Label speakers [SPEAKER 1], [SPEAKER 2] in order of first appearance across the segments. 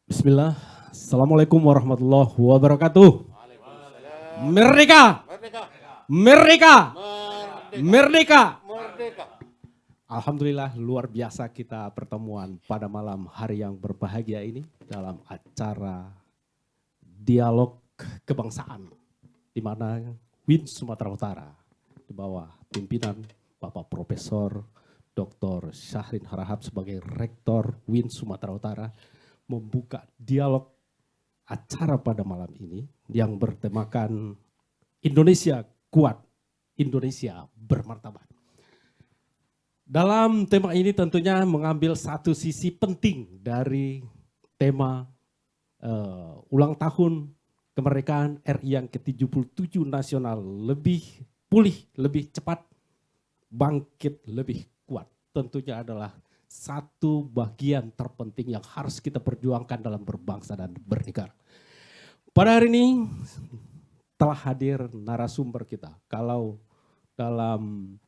[SPEAKER 1] Bismillah. Assalamualaikum warahmatullahi wabarakatuh. Merdeka!
[SPEAKER 2] Merdeka!
[SPEAKER 1] Merdeka!
[SPEAKER 2] Merdeka!
[SPEAKER 1] Merdeka!
[SPEAKER 2] Merdeka!
[SPEAKER 1] Alhamdulillah luar biasa kita pertemuan pada malam hari yang berbahagia ini dalam acara dialog kebangsaan di mana WIN Sumatera Utara di bawah pimpinan Bapak Profesor Dr. Syahrin Harahap sebagai Rektor WIN Sumatera Utara membuka dialog acara pada malam ini yang bertemakan Indonesia kuat, Indonesia bermartabat. Dalam tema ini tentunya mengambil satu sisi penting dari tema ulang tahun kemerdekaan RI yang ke-77 nasional, lebih pulih, lebih cepat, bangkit lebih kuat. Tentunya adalah satu bagian terpenting yang harus kita perjuangkan dalam berbangsa dan bernegara. Pada hari ini telah hadir narasumber kita. Kalau dalam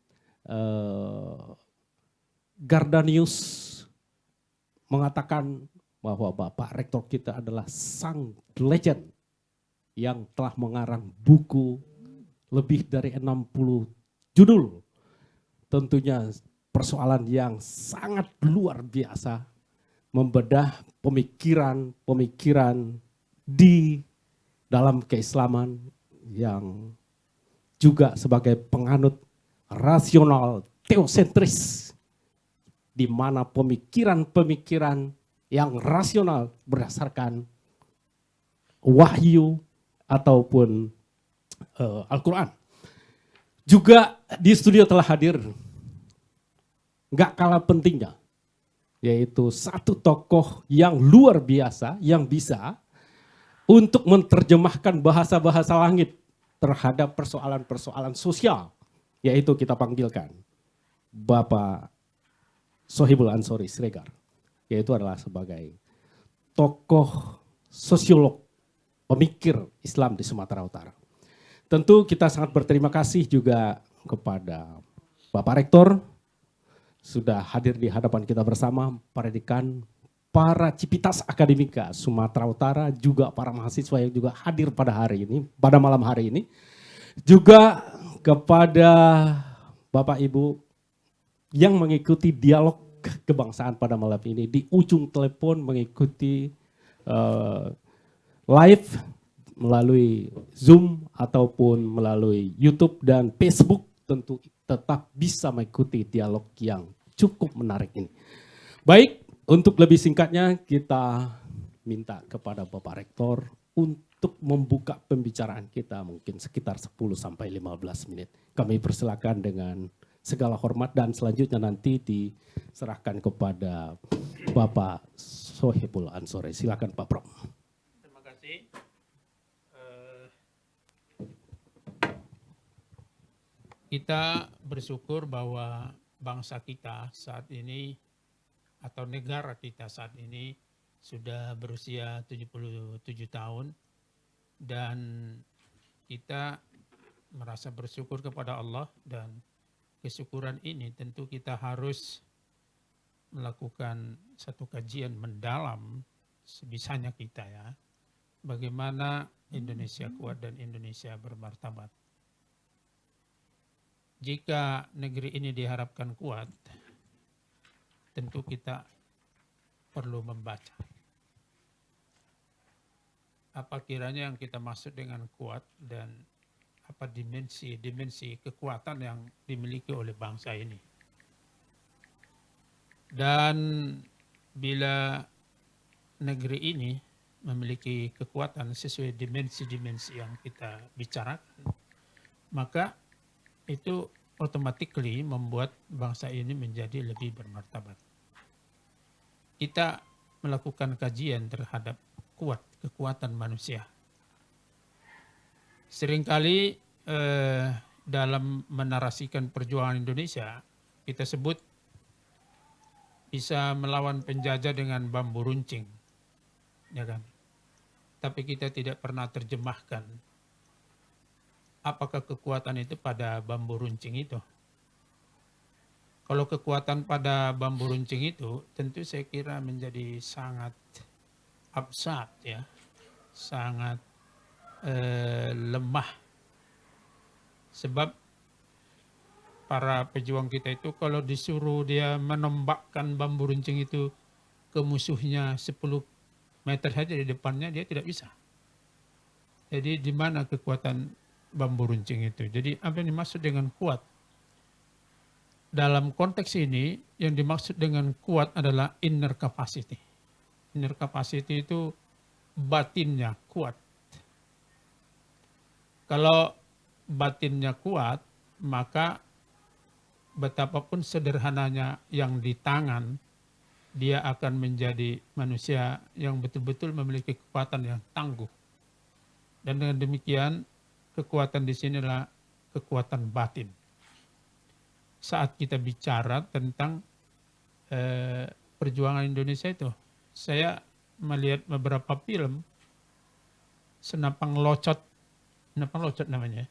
[SPEAKER 1] Garda News mengatakan bahwa Bapak Rektor kita adalah sang legend yang telah mengarang buku lebih dari 60 judul. Tentunya persoalan yang sangat luar biasa, membedah pemikiran-pemikiran di dalam keislaman yang juga sebagai penganut rasional teosentris, di mana pemikiran-pemikiran yang rasional berdasarkan wahyu ataupun Al-Quran. Juga di studio telah hadir, nggak kalah pentingnya, yaitu satu tokoh yang luar biasa yang bisa untuk menerjemahkan bahasa-bahasa langit terhadap persoalan-persoalan sosial, yaitu kita panggilkan Bapak Sohibul Ansori Siregar, yaitu adalah sebagai tokoh sosiolog, pemikir Islam di Sumatera Utara. Tentu kita sangat berterima kasih juga kepada Bapak Rektor sudah hadir di hadapan kita bersama, para dekan, para civitas akademika Sumatera Utara, juga para mahasiswa yang juga hadir pada hari ini, pada malam hari ini. Juga kepada Bapak Ibu yang mengikuti dialog kebangsaan pada malam ini di ujung telepon mengikuti live melalui Zoom ataupun melalui YouTube dan Facebook, tentu tetap bisa mengikuti dialog yang cukup menarik ini. Baik, untuk lebih singkatnya kita minta kepada Bapak Rektor untuk membuka pembicaraan kita mungkin sekitar 10 sampai 15 menit. Kami persilakan dengan segala hormat dan selanjutnya nanti diserahkan kepada Bapak Sohibul Ansori. Silakan Pak Prof.
[SPEAKER 3] Terima kasih. Kita bersyukur bahwa bangsa kita saat ini atau negara kita saat ini sudah berusia 77 tahun dan kita merasa bersyukur kepada Allah, dan kesyukuran ini tentu kita harus melakukan satu kajian mendalam sebisanya kita ya. Bagaimana Indonesia kuat dan Indonesia bermartabat. Jika negeri ini diharapkan kuat, tentu kita perlu membaca. Apa kiranya yang kita maksud dengan kuat dan apa dimensi kekuatan yang dimiliki oleh bangsa ini. Dan bila negeri ini memiliki kekuatan sesuai dimensi-dimensi yang kita bicarakan, maka itu automatically membuat bangsa ini menjadi lebih bermartabat. Kita melakukan kajian terhadap kekuatan manusia. Seringkali dalam menarasikan perjuangan Indonesia, kita sebut bisa melawan penjajah dengan bambu runcing, ya kan? Tapi kita tidak pernah terjemahkan apakah kekuatan itu pada bambu runcing itu. Kalau kekuatan pada bambu runcing itu tentu saya kira menjadi sangat absat ya, sangat lemah. Sebab para pejuang kita itu kalau disuruh dia menembakkan bambu runcing itu ke musuhnya 10 meter saja di depannya, dia tidak bisa. Jadi di mana kekuatan bambu runcing itu? Jadi apa yang dimaksud dengan kuat? Dalam konteks ini yang dimaksud dengan kuat adalah inner capacity. Inner capacity itu batinnya kuat. Kalau batinnya kuat, maka betapapun sederhananya yang di tangan, dia akan menjadi manusia yang betul-betul memiliki kekuatan yang tangguh. Dan dengan demikian, kekuatan di sini adalah kekuatan batin. Saat kita bicara tentang perjuangan Indonesia itu, saya melihat beberapa film, Senapang Locot namanya.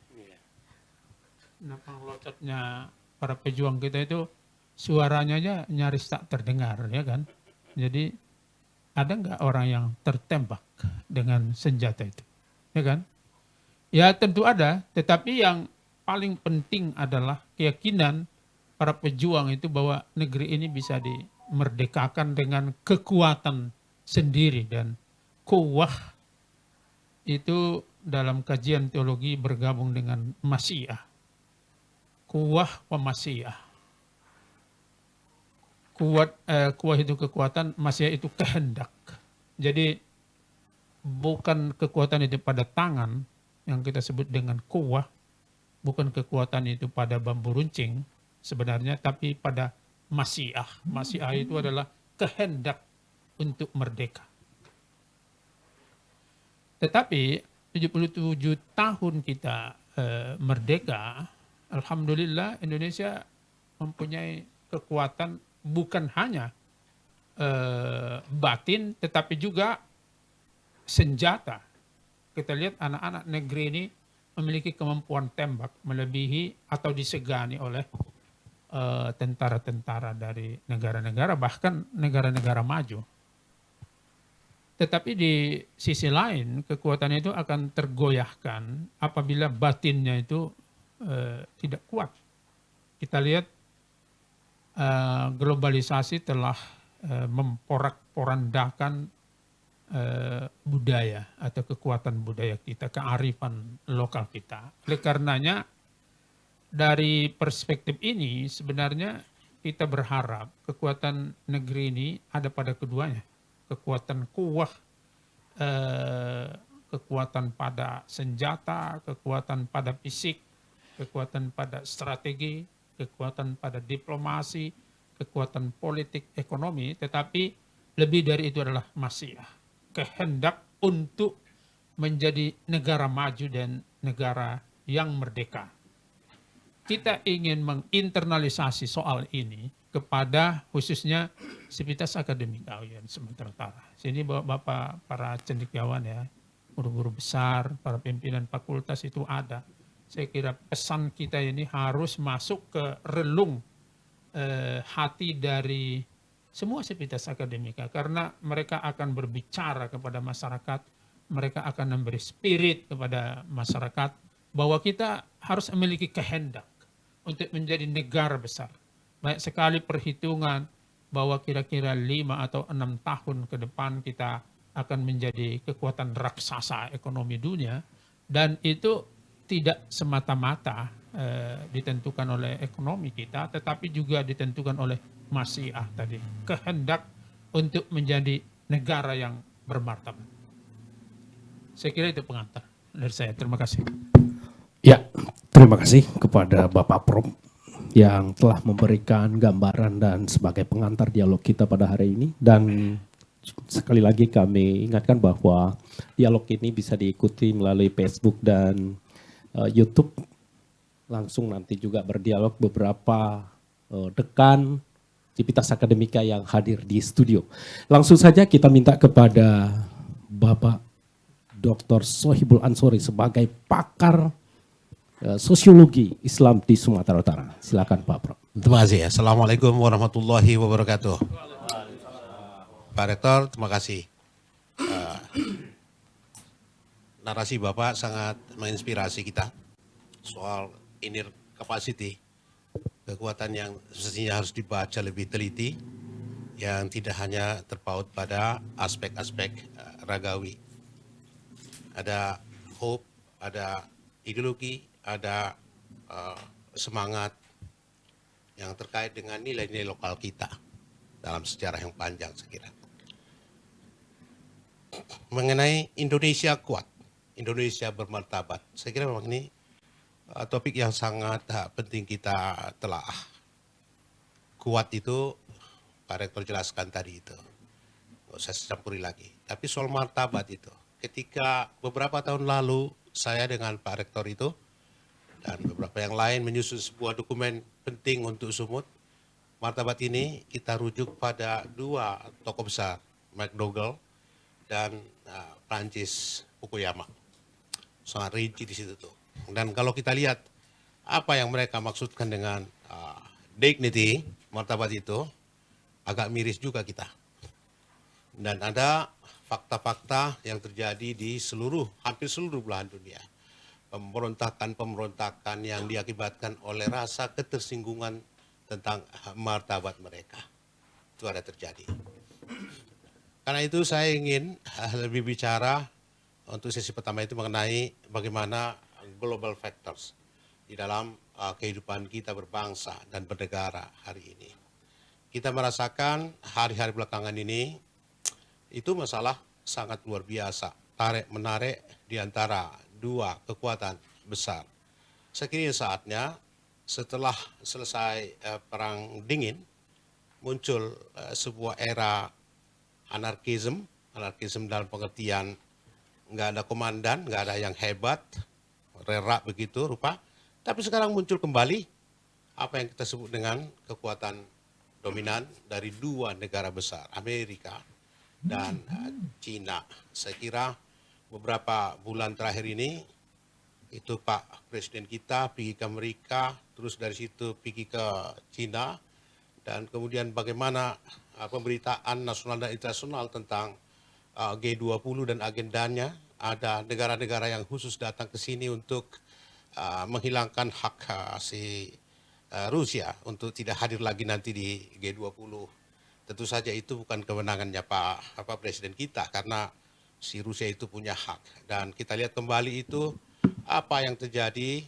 [SPEAKER 3] Senapang Locotnya para pejuang kita itu suaranya aja nyaris tak terdengar, ya kan? Jadi ada nggak orang yang tertembak dengan senjata itu, ya kan? Ya tentu ada, tetapi yang paling penting adalah keyakinan para pejuang itu bahwa negeri ini bisa dimerdekakan dengan kekuatan sendiri. Dan kuwah itu dalam kajian teologi bergabung dengan masyiah. Kuwah wa masyiah. Kuwah itu kekuatan, masyiah itu kehendak. Jadi bukan kekuatan itu pada tangan yang kita sebut dengan kuwah, bukan kekuatan itu pada bambu runcing sebenarnya, tapi pada masyiah. Masyiah itu adalah kehendak untuk merdeka. Tetapi 77 tahun kita merdeka, alhamdulillah Indonesia mempunyai kekuatan bukan hanya batin, tetapi juga senjata. Kita lihat anak-anak negeri ini memiliki kemampuan tembak melebihi atau disegani oleh tentara-tentara dari negara-negara, bahkan negara-negara maju. Tetapi di sisi lain, kekuatan itu akan tergoyahkan apabila batinnya itu tidak kuat. Kita lihat globalisasi telah memporak-porandakan budaya atau kekuatan budaya kita, kearifan lokal kita. Oleh karenanya, dari perspektif ini sebenarnya kita berharap kekuatan negeri ini ada pada keduanya. Kekuatan kuwah, kekuatan pada senjata, kekuatan pada fisik, kekuatan pada strategi, kekuatan pada diplomasi, kekuatan politik, ekonomi, tetapi lebih dari itu adalah masyiah. Kehendak untuk menjadi negara maju dan negara yang merdeka. Kita ingin menginternalisasi soal ini kepada khususnya Sivitas Akademika UIN Sumatera Utara. Sini Bapak para cendekiawan ya, guru-guru besar, para pimpinan fakultas itu ada. Saya kira pesan kita ini harus masuk ke relung hati dari semua Sivitas Akademika, karena mereka akan berbicara kepada masyarakat, mereka akan memberi spirit kepada masyarakat bahwa kita harus memiliki kehendak untuk menjadi negara besar. Banyak sekali perhitungan bahwa kira-kira 5 atau 6 tahun ke depan kita akan menjadi kekuatan raksasa ekonomi dunia, dan itu tidak semata-mata ditentukan oleh ekonomi kita, tetapi juga ditentukan oleh masyiah tadi, kehendak untuk menjadi negara yang bermartabat. Saya kira itu pengantar dari saya. Terima kasih.
[SPEAKER 1] Ya, terima kasih kepada Bapak Prof yang telah memberikan gambaran dan sebagai pengantar dialog kita pada hari ini. Dan sekali lagi kami ingatkan bahwa dialog ini bisa diikuti melalui Facebook dan YouTube. Langsung nanti juga berdialog beberapa dekan Sivitas Akademika yang hadir di studio. Langsung saja kita minta kepada Bapak Dr. Sohibul Ansori sebagai pakar sosiologi Islam di Sumatera Utara. Silakan Pak Prof.
[SPEAKER 2] Terima kasih. Assalamualaikum warahmatullahi wabarakatuh. Pak Rektor, terima kasih narasi Bapak sangat menginspirasi kita soal inner capacity, kekuatan yang mestinya harus dibaca lebih teliti, yang tidak hanya terpaut pada aspek-aspek ragawi. Ada hope, ada ideologi, ada semangat yang terkait dengan nilai-nilai lokal kita dalam sejarah yang panjang, saya kira. Mengenai Indonesia kuat, Indonesia bermartabat, saya kira memang ini topik yang sangat penting kita telaah. Kuat itu Pak Rektor jelaskan tadi itu, nggak usah campuri lagi. Tapi soal martabat itu, ketika beberapa tahun lalu saya dengan Pak Rektor itu dan beberapa yang lain menyusun sebuah dokumen penting untuk Sumut, martabat ini kita rujuk pada dua tokoh besar, McDougall dan Prancis Fukuyama. Sangat rinci di situ tuh. Dan kalau kita lihat apa yang mereka maksudkan dengan dignity, martabat itu, agak miris juga kita. Dan ada fakta-fakta yang terjadi di hampir seluruh belahan dunia. Pemberontakan-pemberontakan yang diakibatkan oleh rasa ketersinggungan tentang martabat mereka. Itu ada terjadi. Karena itu saya ingin lebih bicara untuk sesi pertama itu mengenai bagaimana global factors di dalam kehidupan kita berbangsa dan bernegara hari ini. Kita merasakan hari-hari belakangan ini itu masalah sangat luar biasa, tarik-menarik di antara dua kekuatan besar. Saya kira saatnya setelah selesai Perang Dingin muncul sebuah era anarkisme dalam pengertian nggak ada komandan, nggak ada yang hebat, rerak begitu rupa. Tapi sekarang muncul kembali apa yang kita sebut dengan kekuatan dominan dari dua negara besar, Amerika dan Cina. Saya kira beberapa bulan terakhir ini itu Pak Presiden kita pergi ke Amerika, terus dari situ pergi ke Cina, dan kemudian bagaimana pemberitaan nasional dan internasional tentang G20 dan agendanya. Ada negara-negara yang khusus datang ke sini untuk menghilangkan hak si Rusia untuk tidak hadir lagi nanti di G20. Tentu saja itu bukan kewenangannya Pak Presiden kita, karena si Rusia itu punya hak. Dan kita lihat kembali itu apa yang terjadi,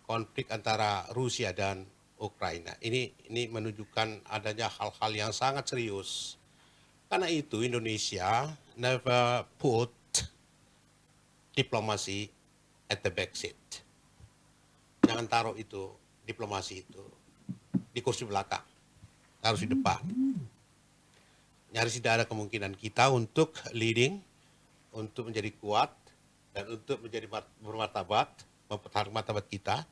[SPEAKER 2] konflik antara Rusia dan Ukraina. Ini menunjukkan adanya hal-hal yang sangat serius. Karena itu Indonesia never put diplomasi at the back seat. Jangan taruh itu, diplomasi itu, di kursi belakang. Harus di depan. Nyaris tidak ada kemungkinan kita untuk leading, untuk menjadi kuat, dan untuk menjadi bermartabat, mempertahankan martabat kita,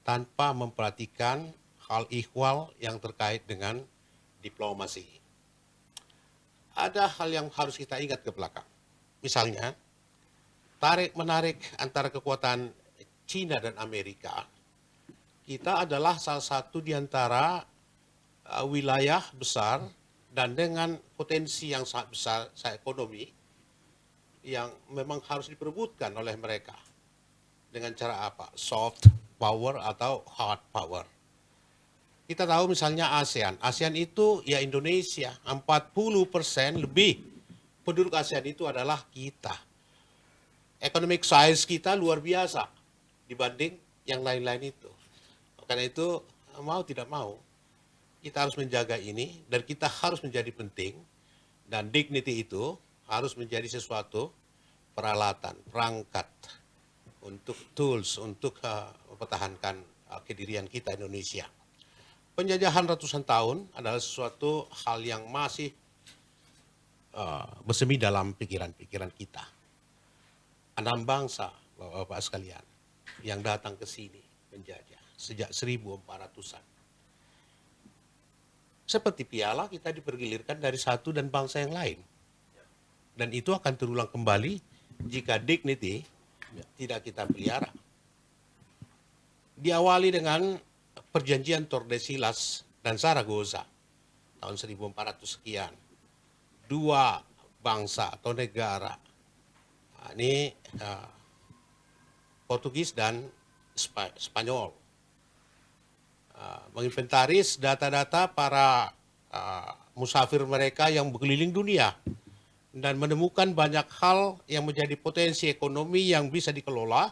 [SPEAKER 2] tanpa memperhatikan hal ihwal yang terkait dengan diplomasi. Ada hal yang harus kita ingat ke belakang. Misalnya, tarik-menarik antara kekuatan Cina dan Amerika, kita adalah salah satu di antara wilayah besar dan dengan potensi yang sangat besar secara ekonomi yang memang harus diperebutkan oleh mereka. Dengan cara apa? Soft power atau hard power. Kita tahu misalnya ASEAN. ASEAN itu ya Indonesia, 40% lebih penduduk ASEAN itu adalah kita. Economic size kita luar biasa dibanding yang lain-lain itu. Karena itu mau tidak mau kita harus menjaga ini, dan kita harus menjadi penting, dan dignity itu harus menjadi sesuatu peralatan, perangkat untuk tools untuk mempertahankan kedirian kita Indonesia. Penjajahan ratusan tahun adalah sesuatu hal yang masih bersemi dalam pikiran-pikiran kita. 6 bangsa, Bapak-Bapak sekalian, yang datang ke sini menjajah sejak 1400-an. Seperti piala kita dipergilirkan dari satu dan bangsa yang lain. Dan itu akan terulang kembali jika dignity tidak kita pelihara. Diawali dengan perjanjian Tordesillas dan Zaragoza tahun 1400 sekian. Dua bangsa atau negara Ini Portugis dan Spanyol. Menginventaris data-data para musafir mereka yang berkeliling dunia dan menemukan banyak hal yang menjadi potensi ekonomi yang bisa dikelola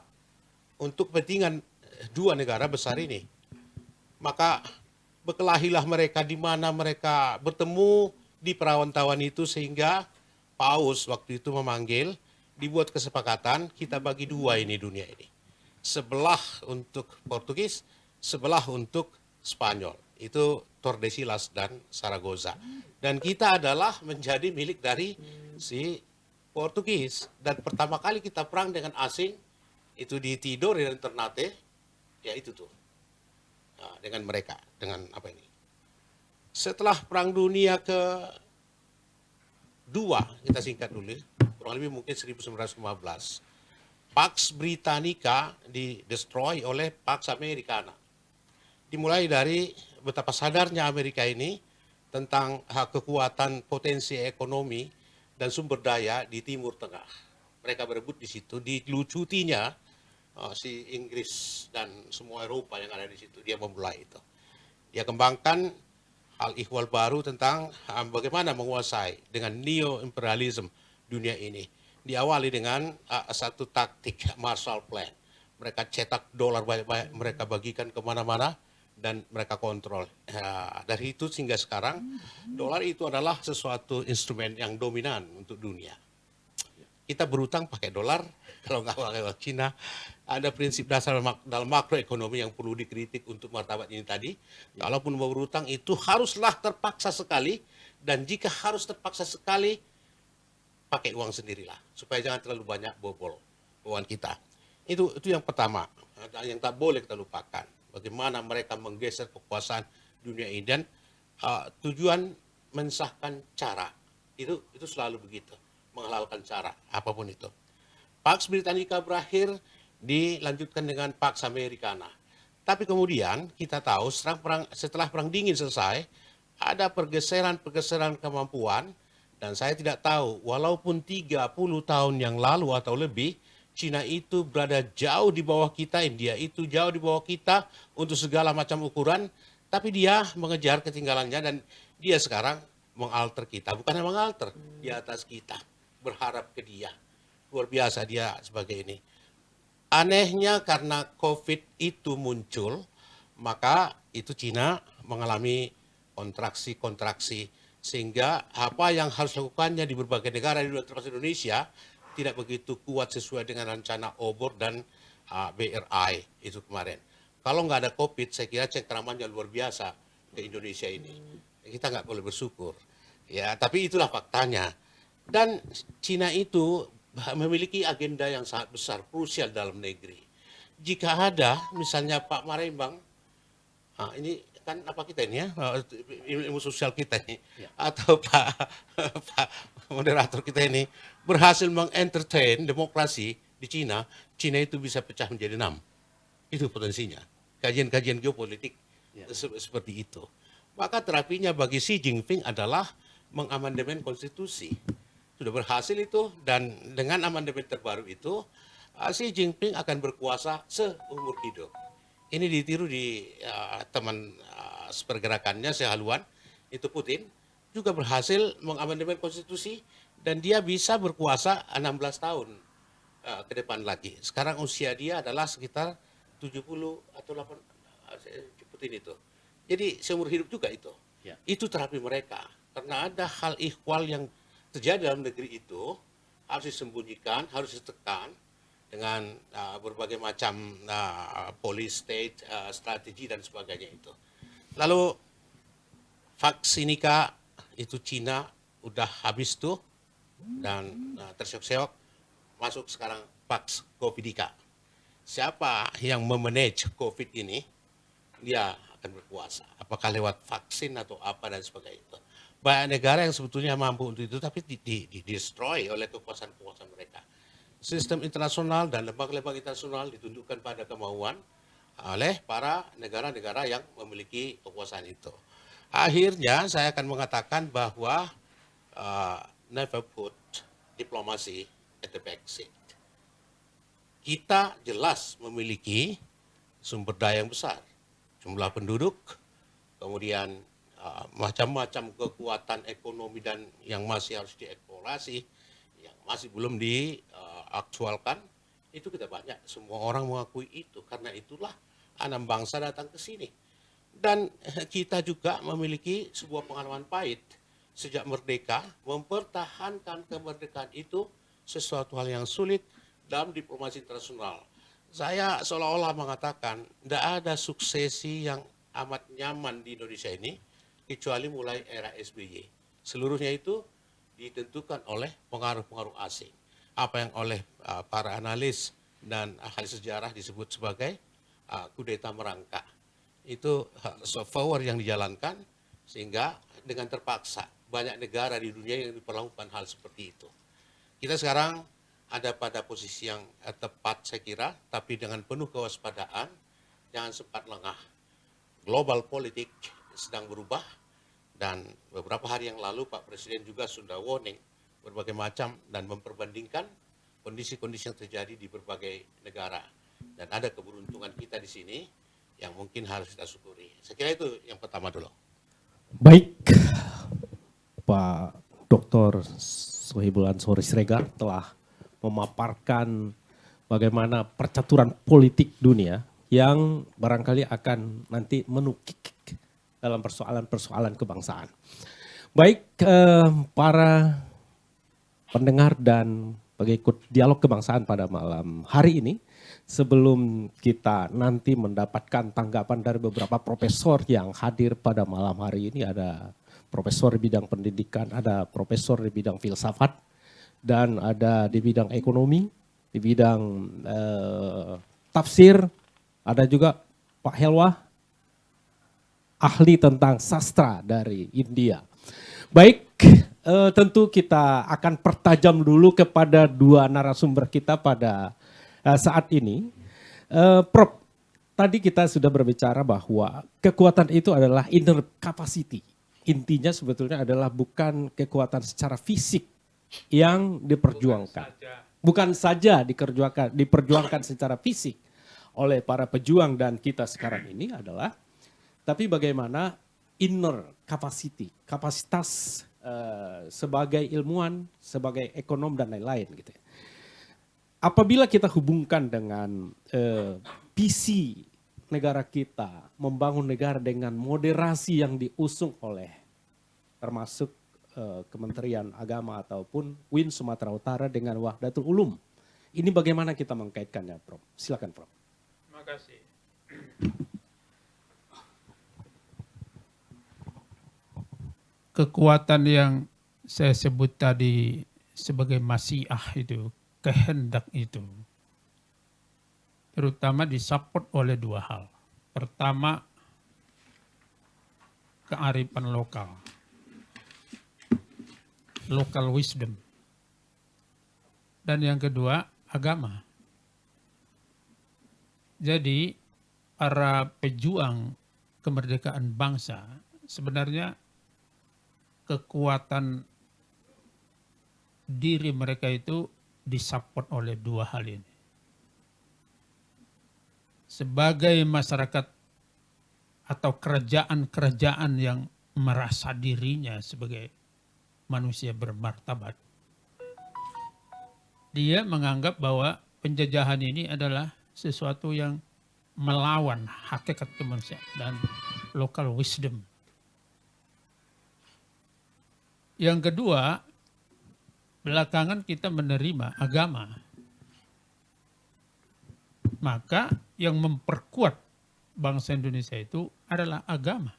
[SPEAKER 2] untuk kepentingan dua negara besar ini. Maka berkelahilah mereka di mana mereka bertemu di perawan-tawan itu, sehingga Paus waktu itu memanggil, dibuat kesepakatan, kita bagi dua ini dunia ini. Sebelah untuk Portugis, sebelah untuk Spanyol. Itu Tordesillas dan Zaragoza. Dan kita adalah menjadi milik dari si Portugis. Dan pertama kali kita perang dengan asing, itu di Tidore dan Ternate, ya itu tuh. Nah, dengan mereka, dengan apa ini. Setelah Perang Dunia kedua, kita singkat dulu, kurang lebih mungkin 1915, Pax Britannica di-destroy oleh Pax Americana. Dimulai dari betapa sadarnya Amerika ini tentang kekuatan potensi ekonomi dan sumber daya di Timur Tengah. Mereka berebut di situ, dilucutinya si Inggris dan semua Eropa yang ada di situ. Dia memulai itu. Dia kembangkan hal ihwal baru tentang bagaimana menguasai dengan neo-imperialism dunia ini. Diawali dengan satu taktik Marshall Plan. Mereka cetak dolar banyak-banyak, mereka bagikan kemana-mana, dan mereka kontrol. Dari itu sehingga sekarang, dolar itu adalah sesuatu instrumen yang dominan untuk dunia. Kita berutang pakai dolar, kalau nggak pakai Cina. Ada prinsip dasar dalam makroekonomi yang perlu dikritik untuk martabat ini tadi. Kalaupun mau berutang itu haruslah terpaksa sekali, dan jika harus terpaksa sekali, pakai uang sendirilah, supaya jangan terlalu banyak bobol uang kita. Itu yang pertama, yang tak boleh kita lupakan. Bagaimana mereka menggeser kekuasaan dunia ini, dan tujuan mensahkan cara. Itu selalu begitu, menghalalkan cara, apapun itu. Pax Britannica berakhir, dilanjutkan dengan Pax Americana. Tapi kemudian kita tahu setelah Perang Dingin selesai, ada pergeseran kemampuan, dan saya tidak tahu, walaupun 30 tahun yang lalu atau lebih, Cina itu berada jauh di bawah kita, India itu jauh di bawah kita untuk segala macam ukuran, tapi dia mengejar ketinggalannya, dan dia sekarang mengalter kita. Bukan mengalter, di atas kita, berharap ke dia. Luar biasa dia sebagai ini. Anehnya karena COVID itu muncul, maka itu Cina mengalami kontraksi, sehingga apa yang harus dilakukannya di berbagai negara di luar termasuk Indonesia tidak begitu kuat sesuai dengan rencana Obor dan BRI itu kemarin. Kalau nggak ada COVID, saya kira cengkramannya luar biasa ke Indonesia ini. Kita nggak boleh bersyukur. Ya, tapi itulah faktanya. Dan Cina itu memiliki agenda yang sangat besar, krusial dalam negeri. Jika ada, misalnya Pak Marembang, ini kan apa kita ini ya, ilmu sosial kita ini, atau Pak moderator kita ini berhasil mengentertain demokrasi di Cina, Cina itu bisa pecah menjadi 6. Itu potensinya. Kajian-kajian geopolitik seperti itu. Maka terapinya bagi Xi Jinping adalah mengamandemen konstitusi. Sudah berhasil itu, dan dengan amandemen terbaru itu, Xi Jinping akan berkuasa seumur hidup. Ini ditiru di teman pergerakannya sehaluan, itu Putin, juga berhasil mengamandemen konstitusi, dan dia bisa berkuasa 16 tahun ke depan lagi. Sekarang usia dia adalah sekitar 70 atau 8, Putin itu. Jadi seumur hidup juga itu. Itu terapi mereka. Karena ada hal ihwal yang terjadi dalam negeri itu, harus disembunyikan, harus ditekan, dengan berbagai macam police state, strategi dan sebagainya itu. Lalu vaksinika itu Cina udah habis tuh, dan terseok-seok masuk sekarang Pax Covidika. Siapa yang memanage COVID ini, dia akan berkuasa. Apakah lewat vaksin atau apa dan sebagainya itu. Banyak negara yang sebetulnya mampu untuk itu, tapi di-destroy oleh kekuasaan-kekuasaan mereka. Sistem internasional dan lembaga-lembaga internasional ditundukkan pada kemauan oleh para negara-negara yang memiliki kekuasaan itu. Akhirnya saya akan mengatakan bahwa never put diplomasi at the back seat. kita jelas memiliki sumber daya yang besar, jumlah penduduk, kemudian macam-macam kekuatan ekonomi dan yang masih harus dieksplorasi, yang masih belum diaktualkan, itu kita banyak. Semua orang mengakui itu, karena itulah anak bangsa datang ke sini. Dan kita juga memiliki sebuah pengalaman pahit sejak merdeka. Mempertahankan kemerdekaan itu sesuatu hal yang sulit dalam diplomasi internasional. Saya seolah-olah mengatakan tidak ada suksesi yang amat nyaman di Indonesia ini kecuali mulai era SBY. Seluruhnya itu ditentukan oleh pengaruh-pengaruh asing. Apa yang oleh para analis dan ahli sejarah disebut sebagai kudeta merangkak. Itu soft power yang dijalankan sehingga dengan terpaksa banyak negara di dunia yang diperlakukan hal seperti itu. Kita sekarang ada pada posisi yang tepat saya kira, tapi dengan penuh kewaspadaan, jangan sempat lengah. Global politik sedang berubah, dan beberapa hari yang lalu Pak Presiden juga sudah warning berbagai macam dan memperbandingkan kondisi-kondisi yang terjadi di berbagai negara. Dan ada keberuntungan kita di sini yang mungkin harus kita syukuri. Saya kira itu yang pertama dulu.
[SPEAKER 1] Baik, Pak Dr. Sohibul Ansori Siregar telah memaparkan bagaimana percaturan politik dunia yang barangkali akan nanti menukik dalam persoalan-persoalan kebangsaan. Baik, para pendengar dan pengikut dialog kebangsaan pada malam hari ini, sebelum kita nanti mendapatkan tanggapan dari beberapa profesor yang hadir pada malam hari ini, ada profesor di bidang pendidikan, ada profesor di bidang filsafat, dan ada di bidang ekonomi, di bidang tafsir, ada juga Pak Helwah, ahli tentang sastra dari India. Baik, tentu kita akan pertajam dulu kepada dua narasumber kita pada saat ini. Prof, tadi kita sudah berbicara bahwa kekuatan itu adalah inner capacity. Intinya sebetulnya adalah bukan kekuatan secara fisik yang diperjuangkan. Bukan saja diperjuangkan secara fisik oleh para pejuang dan kita sekarang ini adalah, tapi bagaimana inner capacity, kapasitas sebagai ilmuwan, sebagai ekonom dan lain-lain gitu. Apabila kita hubungkan dengan visi negara kita, membangun negara dengan moderasi yang diusung oleh termasuk Kementerian Agama ataupun UIN Sumatera Utara dengan Wahdatul Ulum. Ini bagaimana kita mengkaitkannya, Prof? Silakan, Prof.
[SPEAKER 3] Terima kasih. Kekuatan yang saya sebut tadi sebagai masyiah itu, kehendak itu, terutama disupport oleh dua hal. Pertama, kearifan lokal, local wisdom. Dan yang kedua, agama. Jadi, para pejuang kemerdekaan bangsa sebenarnya kekuatan diri mereka itu disupport oleh dua hal ini. Sebagai masyarakat atau kerajaan-kerajaan yang merasa dirinya sebagai manusia bermartabat, dia menganggap bahwa penjajahan ini adalah sesuatu yang melawan hakikat kemanusiaan dan local wisdom. Yang kedua, belakangan kita menerima agama. Maka yang memperkuat bangsa Indonesia itu adalah agama.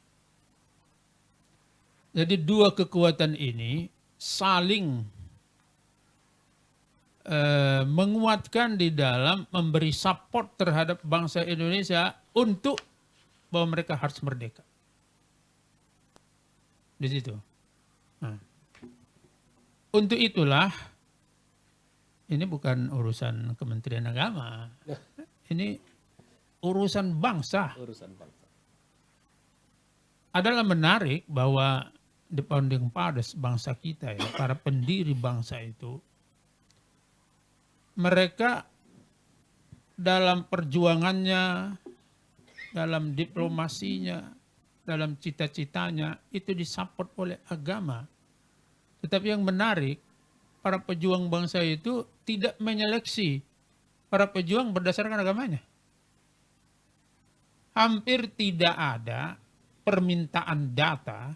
[SPEAKER 3] Jadi dua kekuatan ini saling menguatkan di dalam memberi support terhadap bangsa Indonesia untuk bahwa mereka harus merdeka. Di situ. Nah. Untuk itulah, ini bukan urusan Kementerian Agama, ini urusan bangsa.
[SPEAKER 1] Urusan bangsa.
[SPEAKER 3] Adalah menarik bahwa the founding fathers bangsa kita ya, para pendiri bangsa itu, mereka dalam perjuangannya, dalam diplomasinya, dalam cita-citanya, itu disupport oleh agama. Tetapi yang menarik, para pejuang bangsa itu tidak menyeleksi para pejuang berdasarkan agamanya. Hampir tidak ada permintaan data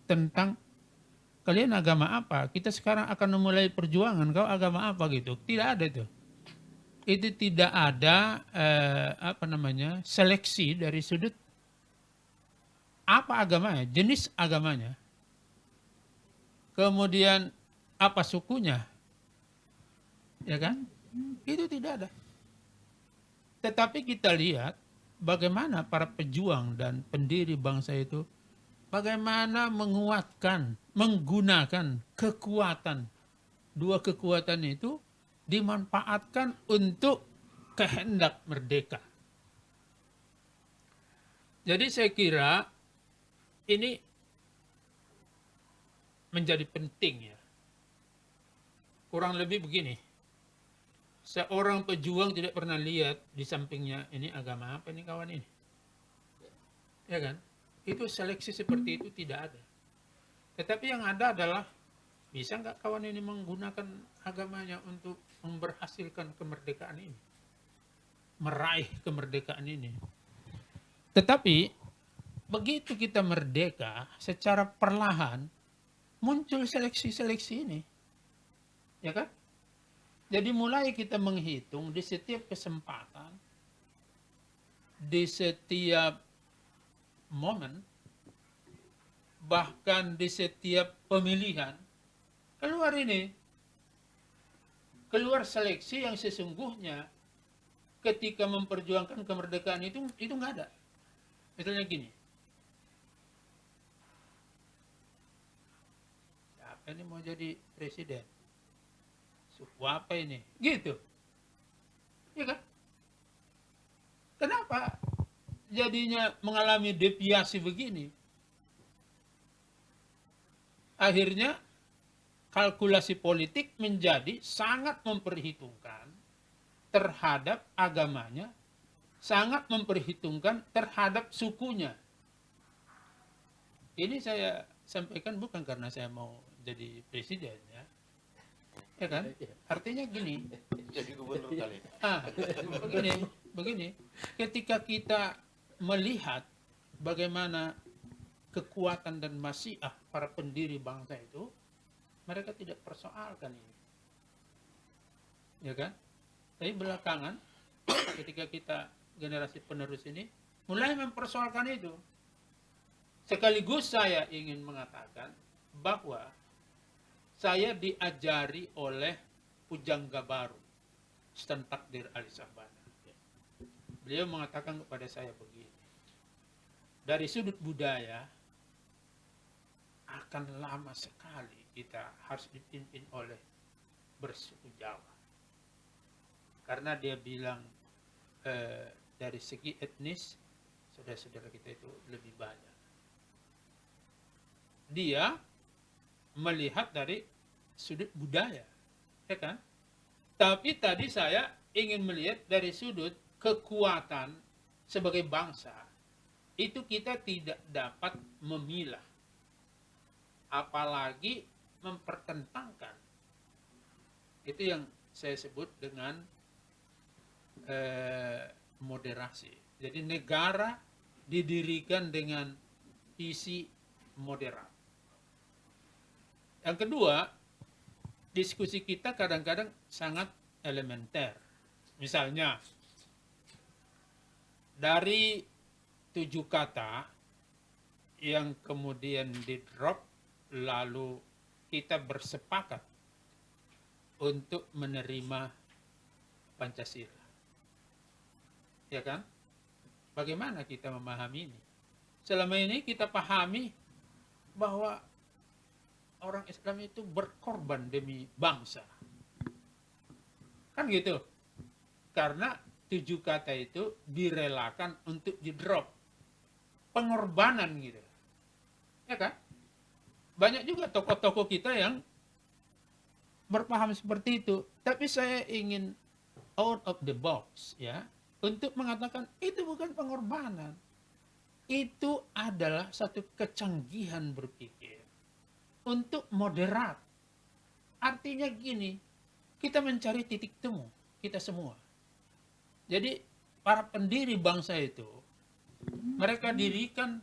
[SPEAKER 3] tentang kalian agama apa. Kita sekarang akan memulai perjuangan, kau agama apa gitu. Tidak ada itu. Itu tidak ada seleksi dari sudut apa agamanya, jenis agamanya. Kemudian apa sukunya. Ya kan? Itu tidak ada. Tetapi kita lihat bagaimana para pejuang dan pendiri bangsa itu bagaimana menguatkan, menggunakan kekuatan. Dua kekuatan itu dimanfaatkan untuk kehendak merdeka. Jadi saya kira ini menjadi penting ya. Kurang lebih begini. Seorang pejuang tidak pernah lihat di sampingnya ini agama apa ini kawan ini. Ya kan? Itu seleksi seperti itu tidak ada. Tetapi yang ada adalah bisa nggak kawan ini menggunakan agamanya untuk memberhasilkan kemerdekaan ini. Meraih kemerdekaan ini. Tetapi begitu kita merdeka secara perlahan muncul seleksi-seleksi ini. Ya kan? Jadi mulai kita menghitung di setiap kesempatan, di setiap momen, bahkan di setiap pemilihan, keluar ini. Keluar seleksi yang sesungguhnya ketika memperjuangkan kemerdekaan itu nggak ada. Misalnya gini. Siapa ini mau jadi presiden? Suku apa ini? Gitu. Ya kan? Kenapa jadinya mengalami deviasi begini? Akhirnya kalkulasi politik menjadi sangat memperhitungkan terhadap agamanya, sangat memperhitungkan terhadap sukunya. Ini saya sampaikan bukan karena saya mau jadi presiden ya. Ya kan? Artinya gini.
[SPEAKER 2] Jadi gubernur kali.
[SPEAKER 3] Begini. Ketika kita melihat bagaimana kekuatan dan masyiah para pendiri bangsa itu, mereka tidak persoalkan ini. Ya kan? Tapi belakangan, ketika kita generasi penerus ini, mulai mempersoalkan itu. Sekaligus saya ingin mengatakan bahwa saya diajari oleh pujangga baru, Ustaz Takdir Ali Sabana. Beliau mengatakan kepada saya begini, dari sudut budaya, akan lama sekali kita harus dipimpin oleh bersuku Jawa. Karena dia bilang dari segi etnis, saudara-saudara kita itu lebih banyak. Dia melihat dari sudut budaya, ya kan? Tapi tadi saya ingin melihat dari sudut kekuatan sebagai bangsa. Itu kita tidak dapat memilah. Apalagi mempertentangkan. Itu yang saya sebut dengan moderasi. Jadi negara didirikan dengan visi moderat. Yang kedua, diskusi kita kadang-kadang sangat elementer. Misalnya, dari 7 kata yang kemudian di-drop, lalu kita bersepakat untuk menerima Pancasila. Ya kan? Bagaimana kita memahami ini? Selama ini kita pahami bahwa orang Islam itu berkorban demi bangsa. Kan gitu. Karena 7 kata itu direlakan untuk di-drop. Pengorbanan gitu. Ya kan? Banyak juga tokoh-tokoh kita yang berpaham seperti itu. Tapi saya ingin out of the box, ya, untuk mengatakan itu bukan pengorbanan. Itu adalah satu kecanggihan berpikir untuk moderat. Artinya gini, kita mencari titik temu, kita semua. Jadi para pendiri bangsa itu, mereka dirikan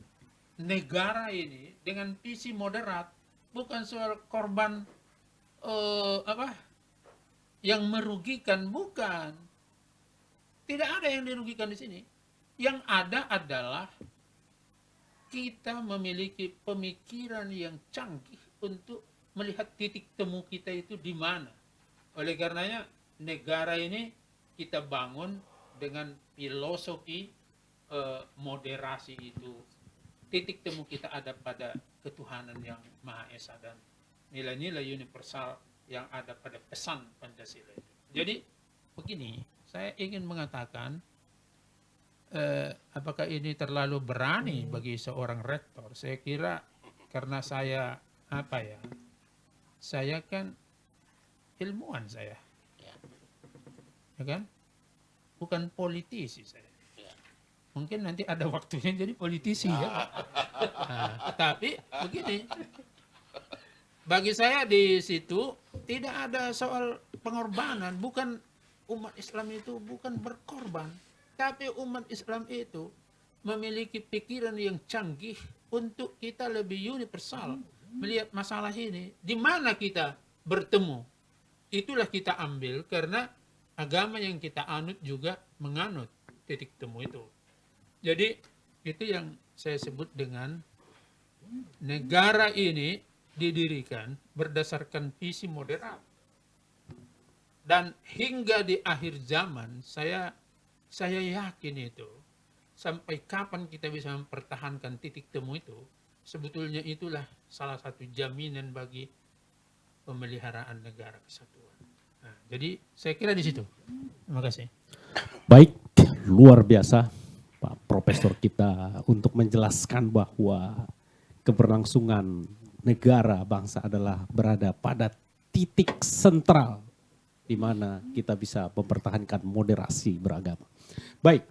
[SPEAKER 3] negara ini dengan visi moderat, bukan soal korban yang merugikan, bukan. Tidak ada yang dirugikan di sini. Yang ada adalah kita memiliki pemikiran yang canggih untuk melihat titik temu kita itu di mana. Oleh karenanya negara ini kita bangun dengan filosofi moderasi itu. Titik temu kita ada pada ketuhanan yang Maha Esa dan nilai-nilai universal yang ada pada pesan Pancasila itu. Jadi begini, saya ingin mengatakan apakah ini terlalu berani bagi seorang rektor? Saya kira karena saya saya kan ilmuwan saya, ya kan? Bukan politisi saya. Mungkin nanti ada waktunya jadi politisi ya. Nah, tapi begini, bagi saya di situ tidak ada soal pengorbanan. Bukan umat Islam itu bukan berkorban, tapi umat Islam itu memiliki pikiran yang canggih untuk kita lebih universal melihat masalah ini. Di mana kita bertemu, itulah kita ambil karena agama yang kita anut juga menganut titik temu itu. Jadi itu yang saya sebut dengan negara ini didirikan berdasarkan visi moderat. Dan hingga di akhir zaman saya yakin itu sampai kapan kita bisa mempertahankan titik temu itu, sebetulnya itulah salah satu jaminan bagi pemeliharaan negara kesatuan. Nah, jadi saya kira di situ. Terima kasih.
[SPEAKER 1] Baik, luar biasa Pak Profesor kita untuk menjelaskan bahwa keberlangsungan negara bangsa adalah berada pada titik sentral di mana kita bisa mempertahankan moderasi beragama. Baik,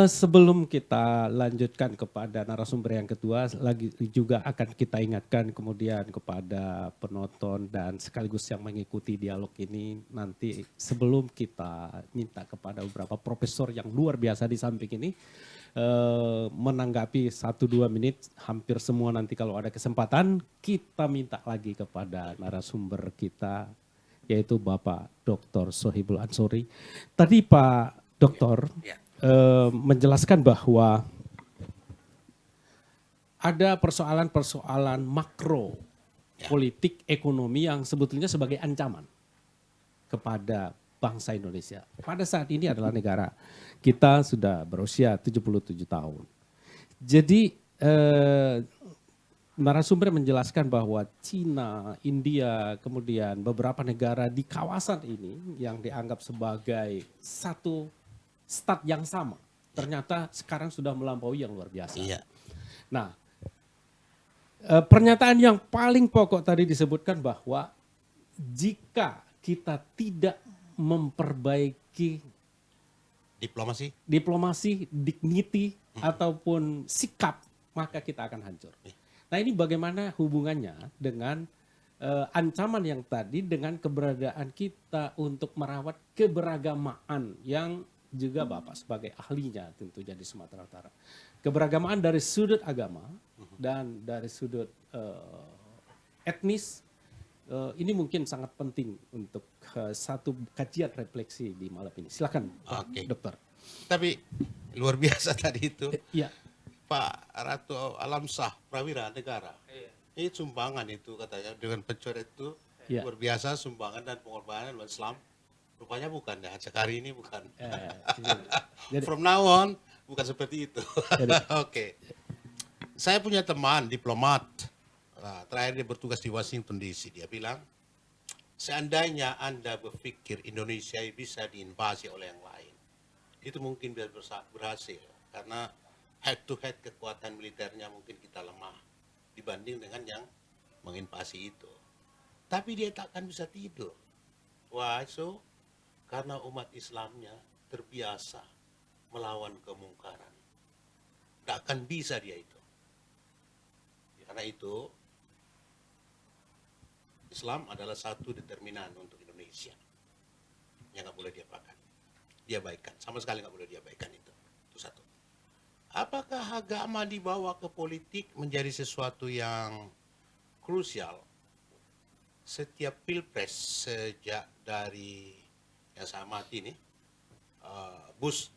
[SPEAKER 1] sebelum kita lanjutkan kepada narasumber yang kedua, lagi juga akan kita ingatkan kemudian kepada penonton dan sekaligus yang mengikuti dialog ini, nanti sebelum kita minta kepada beberapa profesor yang luar biasa di samping ini, menanggapi 1-2 menit, hampir semua nanti kalau ada kesempatan, kita minta lagi kepada narasumber kita, yaitu Bapak Dr. Sohibul Ansori. Tadi Pak Dokter menjelaskan bahwa ada persoalan-persoalan makro politik ekonomi yang sebetulnya sebagai ancaman kepada bangsa Indonesia. Pada saat ini adalah negara kita sudah berusia 77 tahun. Jadi narasumber menjelaskan bahwa Cina, India, kemudian beberapa negara di kawasan ini yang dianggap sebagai satu start yang sama, ternyata sekarang sudah melampaui yang luar biasa.
[SPEAKER 2] Iya.
[SPEAKER 1] Nah, pernyataan yang paling pokok tadi disebutkan bahwa jika kita tidak memperbaiki diplomasi, dignity, ataupun sikap, maka kita akan hancur. Nah, ini bagaimana hubungannya dengan ancaman yang tadi dengan keberadaan kita untuk merawat keberagamaan yang juga Bapak sebagai ahlinya tentunya di Sumatera Utara. Keberagamaan dari sudut agama dan dari sudut etnis, ini mungkin sangat penting untuk satu kajian refleksi di malam ini. Silakan Pak Dokter.
[SPEAKER 2] Tapi luar biasa tadi itu.
[SPEAKER 1] Iya.
[SPEAKER 2] Pak Ratu Alamsah Prawira Negara. Ini sumbangan itu katanya dengan pencoret itu luar biasa sumbangan dan pengorbanan umat Islam. Rupanya bukan ya, sekali ini bukan. From now on bukan seperti itu. Oke. Saya punya teman diplomat. Nah, terakhir dia bertugas di Washington DC. Dia bilang, seandainya Anda berpikir Indonesia bisa diinvasi oleh yang lain, itu mungkin bisa berhasil. Karena head to head kekuatan militernya mungkin kita lemah dibanding dengan yang menginvasi itu. Tapi dia takkan bisa tidur. Why so? Karena umat Islamnya terbiasa melawan kemungkaran. Tidak akan bisa dia itu. Karena itu, Islam adalah satu determinan untuk Indonesia yang nggak boleh diabaikan. Sama sekali nggak boleh diabaikan itu. Itu satu. Apakah agama dibawa ke politik menjadi sesuatu yang krusial? Setiap pilpres sejak dari yang saya amati ini, Bush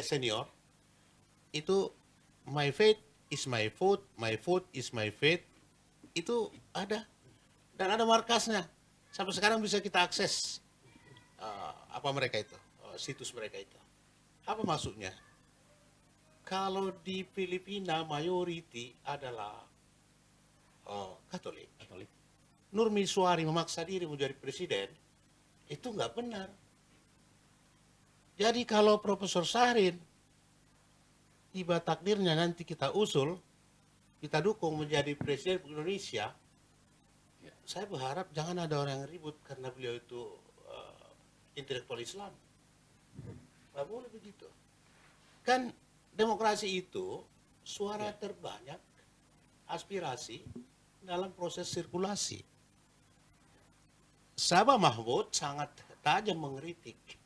[SPEAKER 2] senior, itu my faith is my vote is my faith, itu ada. Dan ada markasnya. Sampai sekarang bisa kita akses apa mereka itu, situs mereka itu. Apa maksudnya? Kalau di Filipina mayoriti adalah Katolik. Nur Miswari memaksa diri menjadi presiden, itu nggak benar. Jadi kalau Profesor Syahrin tiba takdirnya nanti kita usul, kita dukung menjadi presiden Indonesia, saya berharap jangan ada orang yang ribut karena beliau itu intelektual Islam. Nggak boleh begitu. Kan demokrasi itu suara terbanyak, aspirasi dalam proses sirkulasi. Sabah Mahmud sangat tajam mengkritik.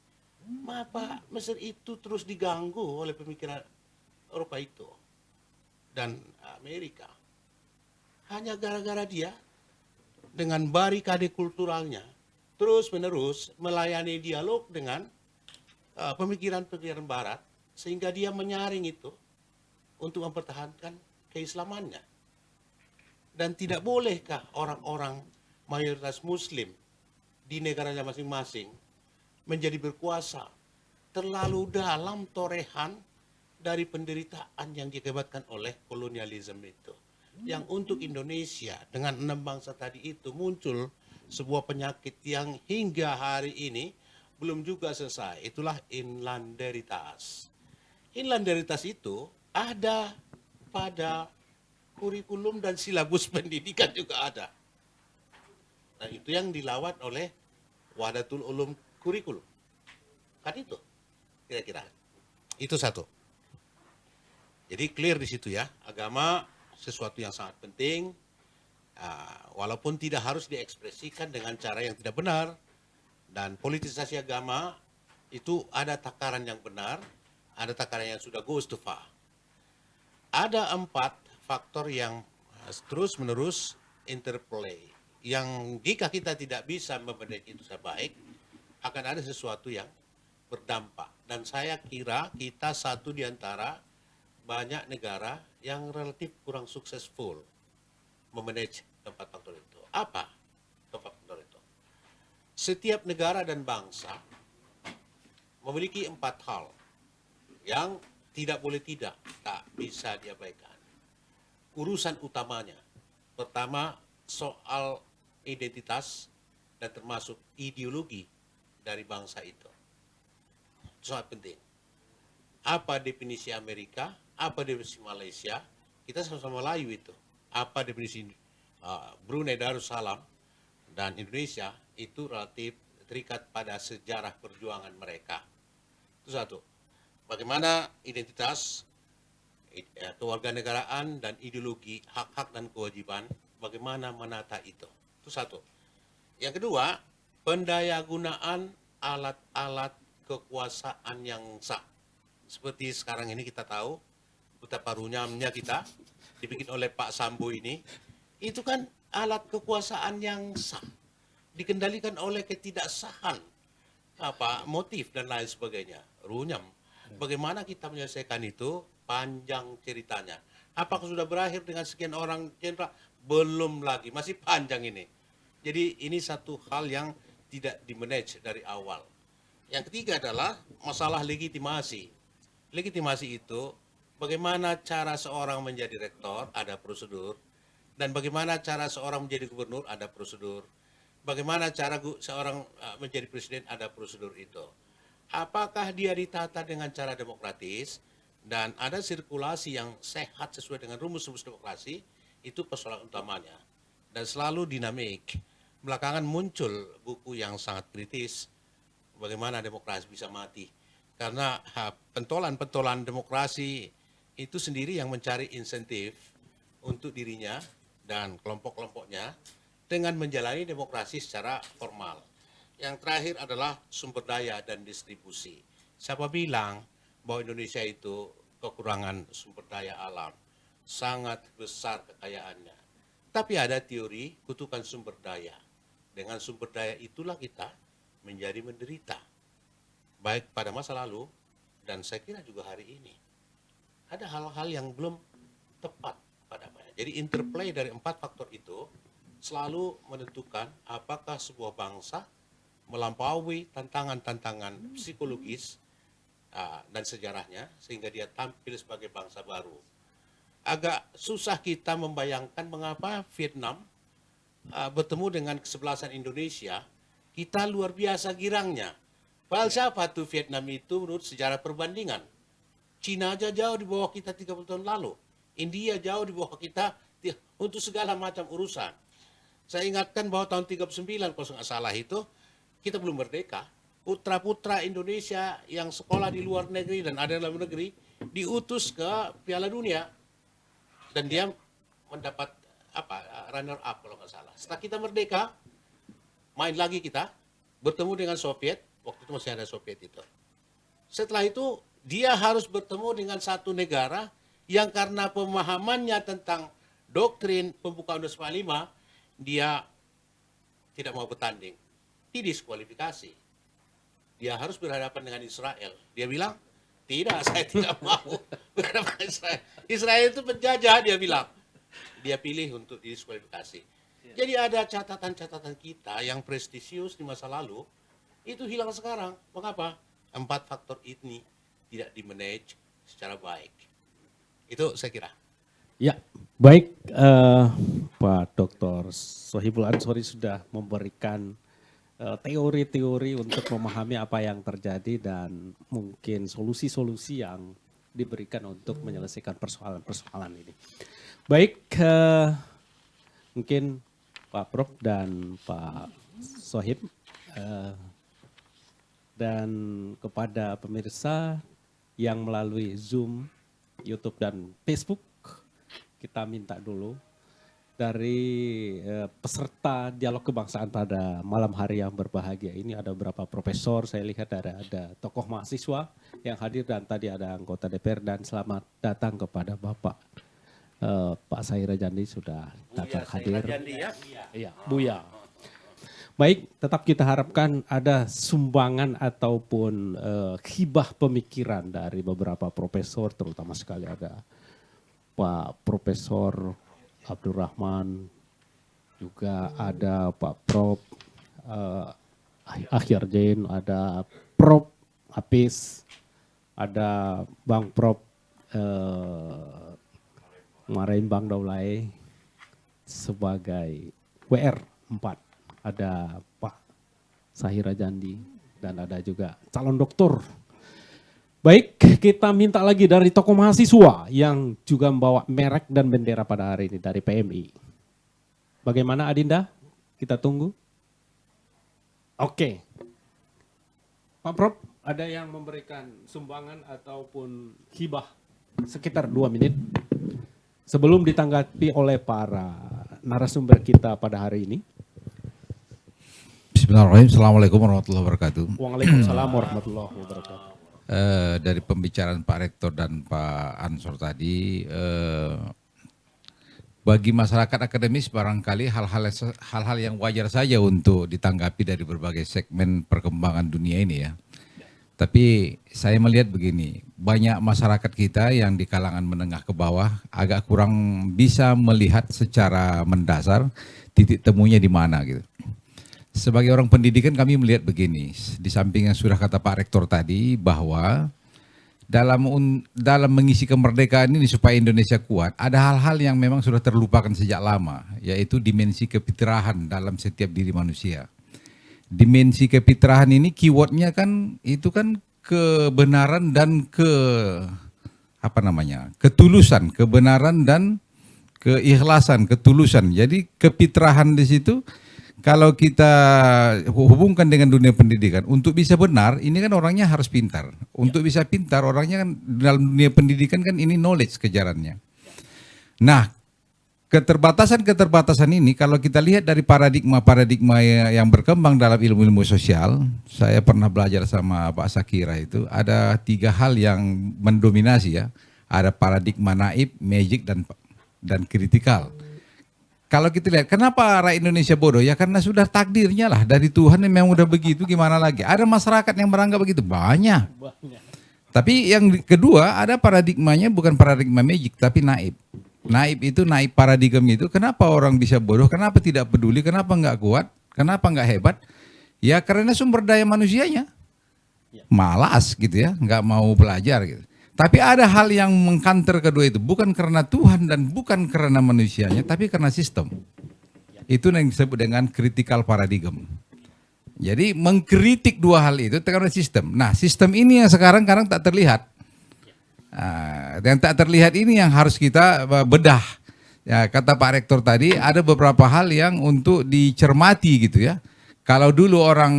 [SPEAKER 2] Mengapa Mesir itu terus diganggu oleh pemikiran Eropa itu dan Amerika? Hanya gara-gara dia dengan barikade kulturalnya terus-menerus melayani dialog dengan pemikiran-pemikiran Barat, sehingga dia menyaring itu untuk mempertahankan keislamannya. Dan tidak bolehkah orang-orang mayoritas Muslim di negaranya masing-masing menjadi berkuasa terlalu dalam torehan dari penderitaan yang diakibatkan oleh kolonialisme itu. Yang untuk Indonesia dengan 6 bangsa tadi itu muncul sebuah penyakit yang hingga hari ini belum juga selesai. Itulah inlanderitas. Inlanderitas itu ada pada kurikulum dan silabus pendidikan juga ada. Nah, itu yang dilawan oleh Wahdatul Ulum Kurikulum. Kan itu kira-kira. Itu satu. Jadi clear di situ ya, agama sesuatu yang sangat penting, walaupun tidak harus diekspresikan dengan cara yang tidak benar. Dan politisasi agama itu ada takaran yang benar, ada takaran yang sudah goes too far. Ada 4 faktor yang terus-menerus interplay, yang jika kita tidak bisa memanage itu sebaik, akan ada sesuatu yang berdampak. Dan saya kira kita satu di antara banyak negara yang relatif kurang successful memanage 4 faktor itu. Apa 4 faktor itu? Setiap negara dan bangsa memiliki 4 hal yang tidak boleh tak bisa diabaikan. Urusan utamanya, pertama soal identitas dan termasuk ideologi dari bangsa itu. Sangat penting. Apa definisi Amerika, apa definisi Malaysia, kita sama-sama Melayu itu. Apa definisi Brunei Darussalam dan Indonesia, itu relatif terikat pada sejarah perjuangan mereka. Itu satu. Bagaimana identitas, kewarganegaraan dan ideologi, hak-hak dan kewajiban, bagaimana menata itu. Itu satu. Yang kedua, pendayagunaan alat-alat kekuasaan yang sah. Seperti sekarang ini kita tahu betapa runyamnya kita dibikin oleh Pak Sambo ini. Itu kan alat kekuasaan yang sah, dikendalikan oleh ketidaksahan motif dan lain sebagainya. Runyam. Bagaimana kita menyelesaikan itu? Panjang ceritanya. Apakah sudah berakhir dengan sekian orang jenderal? Belum lagi, masih panjang ini. Jadi ini satu hal yang tidak dimanage dari awal. Yang ketiga adalah masalah legitimasi. Legitimasi itu bagaimana cara seorang menjadi rektor, ada prosedur. Dan bagaimana cara seorang menjadi gubernur, ada prosedur. Bagaimana cara seorang menjadi presiden, ada prosedur itu. Apakah dia ditata dengan cara demokratis dan ada sirkulasi yang sehat sesuai dengan rumus-rumus demokrasi, itu persoalan utamanya. Dan selalu dinamik. Belakangan muncul buku yang sangat kritis bagaimana demokrasi bisa mati. Karena pentolan-pentolan demokrasi itu sendiri yang mencari insentif untuk dirinya dan kelompok-kelompoknya dengan menjalani demokrasi secara formal. Yang terakhir adalah sumber daya dan distribusi. Siapa bilang bahwa Indonesia itu kekurangan sumber daya alam? Sangat besar kekayaannya. Tapi ada teori kutukan sumber daya. Dengan sumber daya itulah kita menjadi menderita. Baik pada masa lalu dan saya kira juga hari ini. Ada hal-hal yang belum tepat pada saya. Jadi interplay dari 4 faktor itu selalu menentukan apakah sebuah bangsa melampaui tantangan-tantangan psikologis dan sejarahnya sehingga dia tampil sebagai bangsa baru. Agak susah kita membayangkan mengapa Vietnam bertemu dengan kesebelasan Indonesia, kita luar biasa girangnya. Padahal siapa tuh Vietnam itu menurut sejarah perbandingan? Cina aja jauh di bawah kita 30 tahun lalu. India jauh di bawah kita untuk segala macam urusan. Saya ingatkan bahwa tahun 39 kalau nggak salah itu, kita belum merdeka. Putra-putra Indonesia yang sekolah di luar negeri dan ada dalam negeri diutus ke Piala Dunia dan dia mendapat runner up kalau nggak salah. Setelah kita merdeka, main lagi kita bertemu dengan Soviet, waktu itu masih ada Soviet itu. Setelah itu dia harus bertemu dengan satu negara yang karena pemahamannya tentang doktrin pembukaan 1945 dia tidak mau bertanding, didiskualifikasi. Dia harus berhadapan dengan Israel. Dia bilang, tidak, saya tidak mau berhadapan dengan Israel. Israel itu penjajah, dia bilang. Dia pilih untuk didiskualifikasi. Jadi ada catatan-catatan kita yang prestisius di masa lalu, itu hilang sekarang. Mengapa? 4 faktor ini tidak dimanage secara baik. Itu saya kira.
[SPEAKER 1] Ya, baik Pak Dr. Sohibul Ansori sudah memberikan teori-teori untuk memahami apa yang terjadi dan mungkin solusi-solusi yang diberikan untuk menyelesaikan persoalan-persoalan ini. Baik, mungkin Pak Prof dan Pak Sohib dan kepada pemirsa yang melalui Zoom, YouTube dan Facebook, kita minta dulu dari peserta dialog kebangsaan pada malam hari yang berbahagia ini ada beberapa profesor, saya lihat ada tokoh mahasiswa yang hadir dan tadi ada anggota DPR dan selamat datang kepada Bapak Pak Sahira Jandi sudah datang hadir. Iya, Buya. Baik, tetap kita harapkan ada sumbangan ataupun hibah pemikiran dari beberapa profesor, terutama sekali ada Pak Profesor Abdurrahman, juga ada Pak Prof. Akhir Jain, ada Prof. Hafiz, ada Bang Prof. Kemarin Bang Daulay sebagai WR 4, ada Pak Sahira Jandi, dan ada juga calon doktor. Baik, kita minta lagi dari tokoh mahasiswa yang juga membawa merek dan bendera pada hari ini dari PMI. Bagaimana Adinda? Kita tunggu. Oke. Pak Prof, ada yang memberikan sumbangan ataupun hibah sekitar 2 menit sebelum ditanggapi oleh para narasumber kita pada hari ini.
[SPEAKER 4] Bismillahirrahmanirrahim. Assalamualaikum warahmatullahi wabarakatuh.
[SPEAKER 1] Waalaikumsalam warahmatullahi wabarakatuh.
[SPEAKER 4] Dari pembicaraan Pak Rektor dan Pak Ansor tadi, bagi masyarakat akademis barangkali hal-hal yang wajar saja untuk ditanggapi dari berbagai segmen perkembangan dunia ini ya. Tapi saya melihat begini, banyak masyarakat kita yang di kalangan menengah ke bawah agak kurang bisa melihat secara mendasar titik temunya di mana gitu. Sebagai orang pendidikan kami melihat begini, di samping yang sudah kata Pak Rektor tadi bahwa dalam mengisi kemerdekaan ini supaya Indonesia kuat, ada hal-hal yang memang sudah terlupakan sejak lama, yaitu dimensi kefitrahan dalam setiap diri manusia. Dimensi kefitrahan ini keywordnya kan itu kan kebenaran dan ketulusan, kebenaran dan keikhlasan, ketulusan. Jadi kefitrahan di situ kalau kita hubungkan dengan dunia pendidikan, untuk bisa benar, ini kan orangnya harus pintar. Untuk bisa pintar, orangnya kan dalam dunia pendidikan kan ini knowledge kejarannya. Nah, keterbatasan ini kalau kita lihat dari paradigma yang berkembang dalam ilmu-ilmu sosial, saya pernah belajar sama Pak Sakira itu, ada 3 hal yang mendominasi ya. Ada paradigma naib, magic, dan kritikal. Kalau kita lihat, kenapa rakyat Indonesia bodoh? Ya karena sudah takdirnya lah dari Tuhan yang memang udah begitu, gimana lagi? Ada masyarakat yang beranggap begitu, banyak. Tapi yang kedua, ada paradigmanya bukan paradigma magic, tapi naib. Naib itu, naib paradigma itu, kenapa orang bisa bodoh, kenapa tidak peduli, kenapa nggak kuat, kenapa nggak hebat? Ya karena sumber daya manusianya. Malas gitu ya, nggak mau belajar gitu. Tapi ada hal yang mengkanter kedua itu, bukan karena Tuhan dan bukan karena manusianya, tapi karena sistem. Itu yang disebut dengan critical paradigm. Jadi mengkritik 2 hal itu karena sistem. Nah, sistem ini yang sekarang tak terlihat. Yang tak terlihat ini yang harus kita bedah. Ya, kata Pak Rektor tadi, ada beberapa hal yang untuk dicermati gitu ya. Kalau dulu orang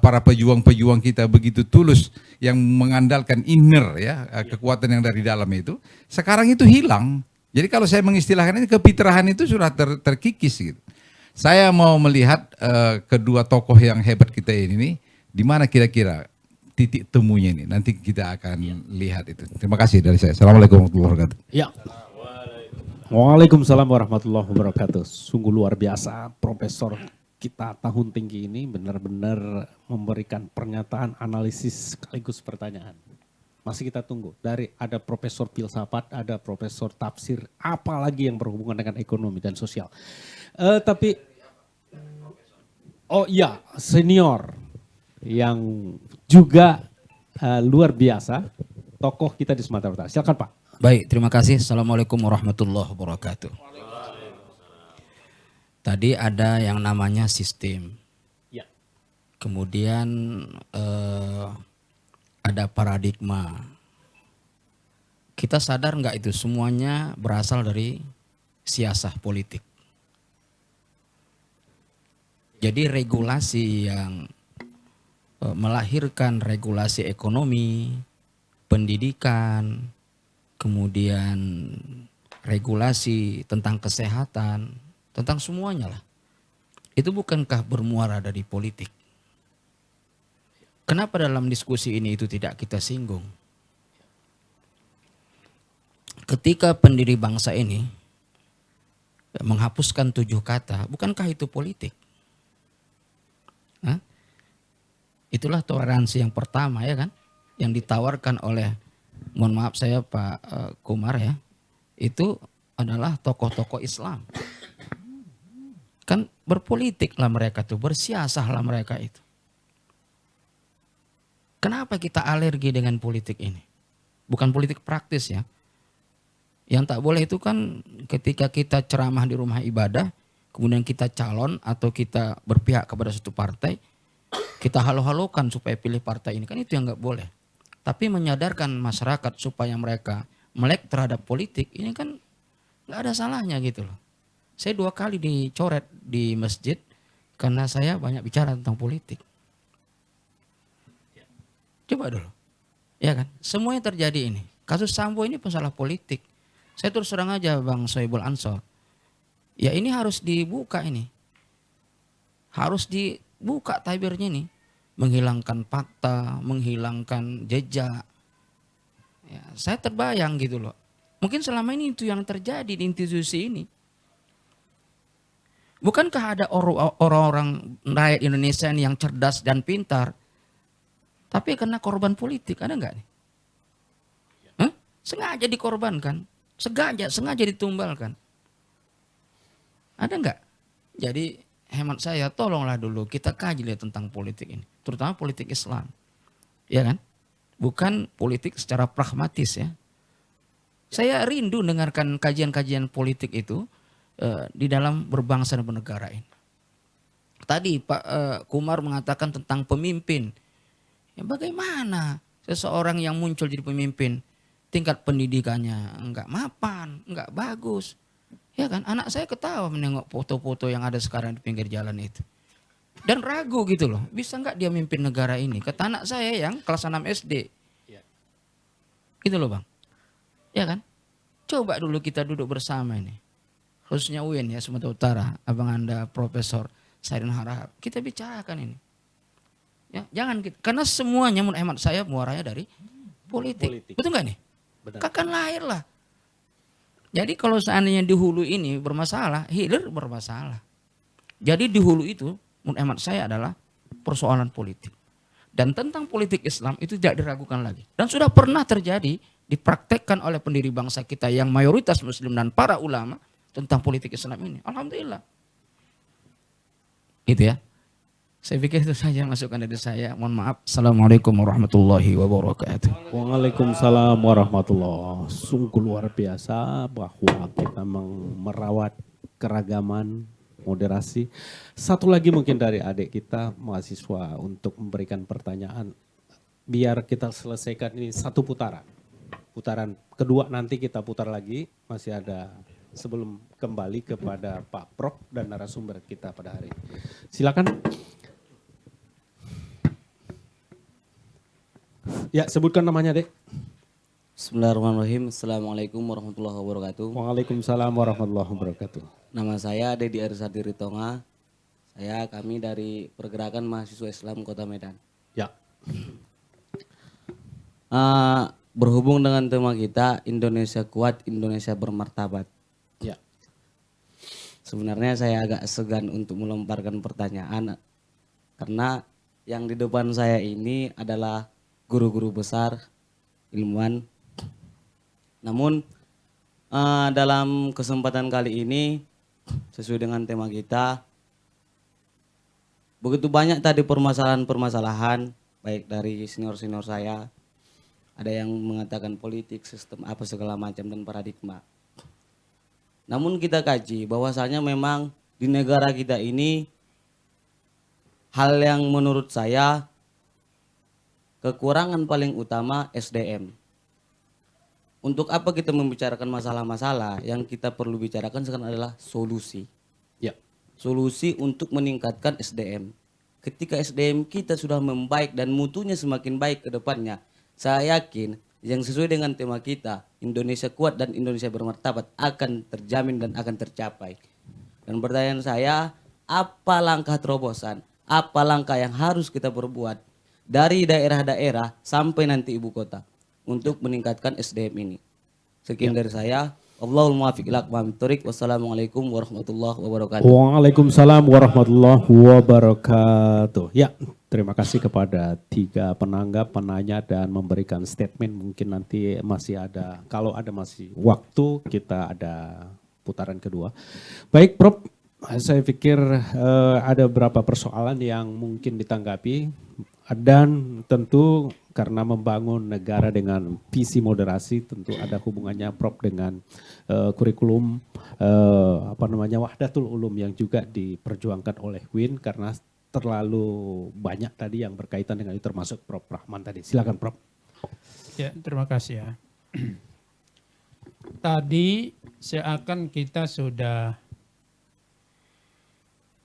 [SPEAKER 4] para pejuang-pejuang kita begitu tulus yang mengandalkan inner ya, kekuatan yang dari dalam itu, sekarang itu hilang. Jadi kalau saya mengistilahkan ini kepitrahan itu sudah terkikis gitu. Saya mau melihat kedua tokoh yang hebat kita ini di mana kira-kira titik temunya ini. Nanti kita akan lihat itu. Terima kasih dari saya. Assalamualaikum warahmatullahi wabarakatuh.
[SPEAKER 1] Ya. Waalaikumsalam warahmatullahi wabarakatuh. Sungguh luar biasa Profesor kita tahun tinggi ini benar-benar memberikan pernyataan, analisis sekaligus pertanyaan. Masih kita tunggu. Dari ada Profesor Filsafat, ada Profesor Tafsir, apalagi yang berhubungan dengan ekonomi dan sosial. Tapi, oh iya, senior yang juga luar biasa, tokoh kita di Sumatera Utara. Silakan Pak.
[SPEAKER 5] Baik, terima kasih. Assalamualaikum warahmatullahi wabarakatuh. Tadi ada yang namanya sistem.
[SPEAKER 1] Ya.
[SPEAKER 5] Kemudian ada paradigma. Kita sadar nggak itu semuanya berasal dari siasah politik. Jadi regulasi yang melahirkan regulasi ekonomi, pendidikan, kemudian regulasi tentang kesehatan, tentang semuanya lah. Itu bukankah bermuara dari politik? Kenapa dalam diskusi ini itu tidak kita singgung? Ketika pendiri bangsa ini menghapuskan 7 kata, bukankah itu politik? Hah? Itulah toleransi yang pertama ya kan? Yang ditawarkan oleh, mohon maaf saya Pak Kumar ya, itu adalah tokoh-tokoh Islam. Kan berpolitik lah mereka tuh, bersiasah lah mereka itu. Kenapa kita alergi dengan politik ini? Bukan politik praktis ya. Yang tak boleh itu kan ketika kita ceramah di rumah ibadah, kemudian kita calon atau kita berpihak kepada suatu partai, kita halo-halokan supaya pilih partai ini, kan itu yang nggak boleh. Tapi menyadarkan masyarakat supaya mereka melek terhadap politik, ini kan nggak ada salahnya gitu loh. Saya 2 kali dicoret di masjid karena saya banyak bicara tentang politik. Coba dulu, ya kan? Semuanya terjadi ini. Kasus Sambo ini masalah politik. Saya terus terang aja Bang Soebul Ansor. Ya ini harus dibuka ini. Harus dibuka tabirnya nih. Menghilangkan fakta, menghilangkan jejak. Ya, saya terbayang gitu loh. Mungkin selama ini itu yang terjadi di institusi ini. Bukankah ada orang-orang rakyat Indonesia ini yang cerdas dan pintar, tapi kena korban politik, ada nggak nih? Hah? Sengaja dikorbankan, sengaja ditumbalkan. Ada nggak? Jadi hemat saya, tolonglah dulu kita kaji lihat tentang politik ini, terutama politik Islam, ya kan? Bukan politik secara pragmatis ya. Saya rindu dengarkan kajian-kajian politik itu di dalam berbangsa dan bernegara ini. Tadi Pak Kumar mengatakan tentang pemimpin. Ya bagaimana seseorang yang muncul jadi pemimpin, tingkat pendidikannya enggak mapan, enggak bagus, Ya kan, anak saya ketawa menengok foto-foto yang ada sekarang di pinggir jalan itu. Dan ragu gitu loh, bisa nggak dia mimpin negara ini? Kata anak saya yang kelas 6 SD. Gitu loh Bang. Ya kan? Coba dulu kita duduk bersama ini. Khususnya UIN ya, Sumatera Utara. Abang Anda Profesor Saidin Harahap. Kita bicarakan ini. Ya, jangan kita, karena semuanya menurut hemat saya muaranya dari politik. Betul nggak nih?
[SPEAKER 1] Benar.
[SPEAKER 5] Kakan lahir lah. Jadi kalau seandainya di hulu ini bermasalah, hilir bermasalah. Jadi di hulu itu menurut hemat saya adalah persoalan politik. Dan tentang politik Islam itu tidak diragukan lagi. Dan sudah pernah terjadi, dipraktekkan oleh pendiri bangsa kita yang mayoritas muslim dan para ulama tentang politik Islam ini. Alhamdulillah. Gitu ya. Saya pikir itu saja masukan dari saya. Mohon maaf. Assalamualaikum warahmatullahi wabarakatuh.
[SPEAKER 1] Waalaikumsalam warahmatullahi. Sungguh luar biasa bahwa kita merawat keragaman, moderasi. Satu lagi mungkin dari adik kita mahasiswa untuk memberikan pertanyaan. Biar kita selesaikan ini satu putaran. Putaran kedua nanti kita putar lagi. Masih ada sebelum kembali kepada Pak Prof dan narasumber kita pada hari ini. Silakan. Ya, sebutkan namanya, Dek.
[SPEAKER 6] Bismillahirrahmanirrahim. Assalamualaikum warahmatullahi wabarakatuh.
[SPEAKER 1] Waalaikumsalam warahmatullahi wabarakatuh.
[SPEAKER 6] Nama saya Dedi Arisati Ritonga. Kami dari Pergerakan Mahasiswa Islam Kota Medan.
[SPEAKER 1] Ya.
[SPEAKER 6] Berhubung dengan tema kita Indonesia Kuat, Indonesia Bermartabat.
[SPEAKER 1] Ya.
[SPEAKER 6] Sebenarnya saya agak segan untuk melemparkan pertanyaan karena yang di depan saya ini adalah guru-guru besar, ilmuwan. Namun dalam kesempatan kali ini sesuai dengan tema kita, begitu banyak tadi permasalahan-permasalahan baik dari senior-senior saya, ada yang mengatakan politik, sistem apa segala macam dan paradigma. Namun kita kaji bahwasanya memang di negara kita ini hal yang menurut saya kekurangan paling utama SDM. Untuk apa kita membicarakan masalah-masalah, yang kita perlu bicarakan sekarang adalah solusi.
[SPEAKER 1] Ya.
[SPEAKER 6] Solusi untuk meningkatkan SDM. Ketika SDM kita sudah membaik dan mutunya semakin baik ke depannya, saya yakin yang sesuai dengan tema kita, Indonesia Kuat dan Indonesia Bermartabat akan terjamin dan akan tercapai. Dan pertanyaan saya, apa langkah terobosan, apa langkah yang harus kita perbuat dari daerah-daerah sampai nanti ibu kota untuk meningkatkan SDM ini. Sekian dari saya. Allahul muwaffiq ila aqwamit thoriq. Wassalamualaikum warahmatullahi wabarakatuh.
[SPEAKER 1] Waalaikumsalam warahmatullahi wabarakatuh. Ya, terima kasih kepada 3 penanya dan memberikan statement. Mungkin nanti masih ada, kalau ada masih waktu, kita ada putaran kedua. Baik, Prof. Saya pikir ada beberapa persoalan yang mungkin ditanggapi. Dan tentu karena membangun negara dengan visi moderasi tentu ada hubungannya Prof dengan kurikulum Wahdatul Ulum yang juga diperjuangkan oleh WIN karena terlalu banyak tadi yang berkaitan dengan itu termasuk Prof Rahman tadi. Silakan Prof.
[SPEAKER 3] Ya, terima kasih ya. Tadi seakan kita sudah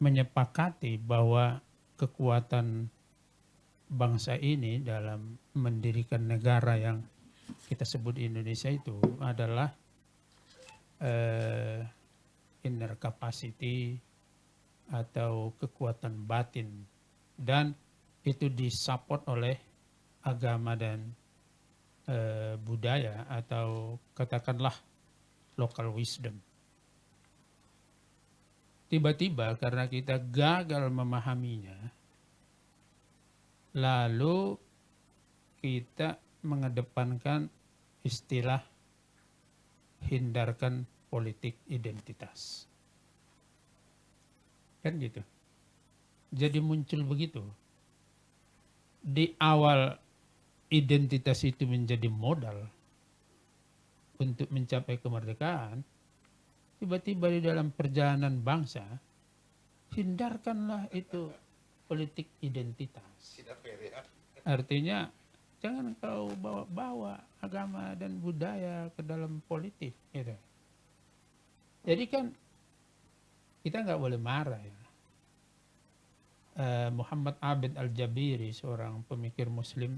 [SPEAKER 3] menyepakati bahwa kekuatan bangsa ini dalam mendirikan negara yang kita sebut Indonesia itu adalah inner capacity atau kekuatan batin, dan itu disupport oleh agama dan budaya atau katakanlah local wisdom. Tiba-tiba karena kita gagal memahaminya, lalu kita mengedepankan istilah hindarkan politik identitas. Kan gitu. Jadi muncul begitu. Di awal identitas itu menjadi modal untuk mencapai kemerdekaan, tiba-tiba di dalam perjalanan bangsa, hindarkanlah itu politik identitas. Artinya jangan kau bawa-bawa agama dan budaya ke dalam politik. Gitu. Jadi kan kita nggak boleh marah ya. Muhammad Abid Al-Jabiri, seorang pemikir Muslim,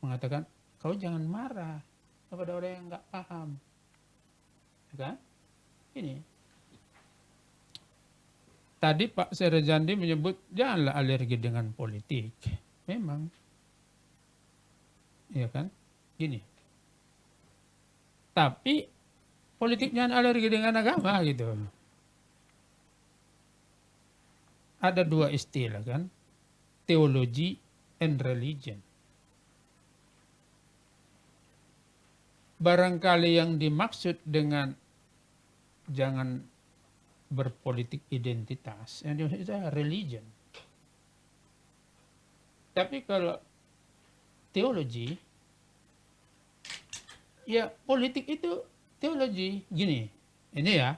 [SPEAKER 3] mengatakan, kau jangan marah kepada orang yang nggak paham. Ya kan? Ini. Tadi Pak Serjandi menyebut janganlah alergi dengan politik. Memang. Ya kan? Gini. Tapi politik jangan alergi dengan agama gitu. Ada dua istilah kan, teologi and religion. Barangkali yang dimaksud dengan jangan berpolitik identitas, yang dimaksud itu religion. Tapi kalau teologi, ya politik itu teologi. Gini, ini ya,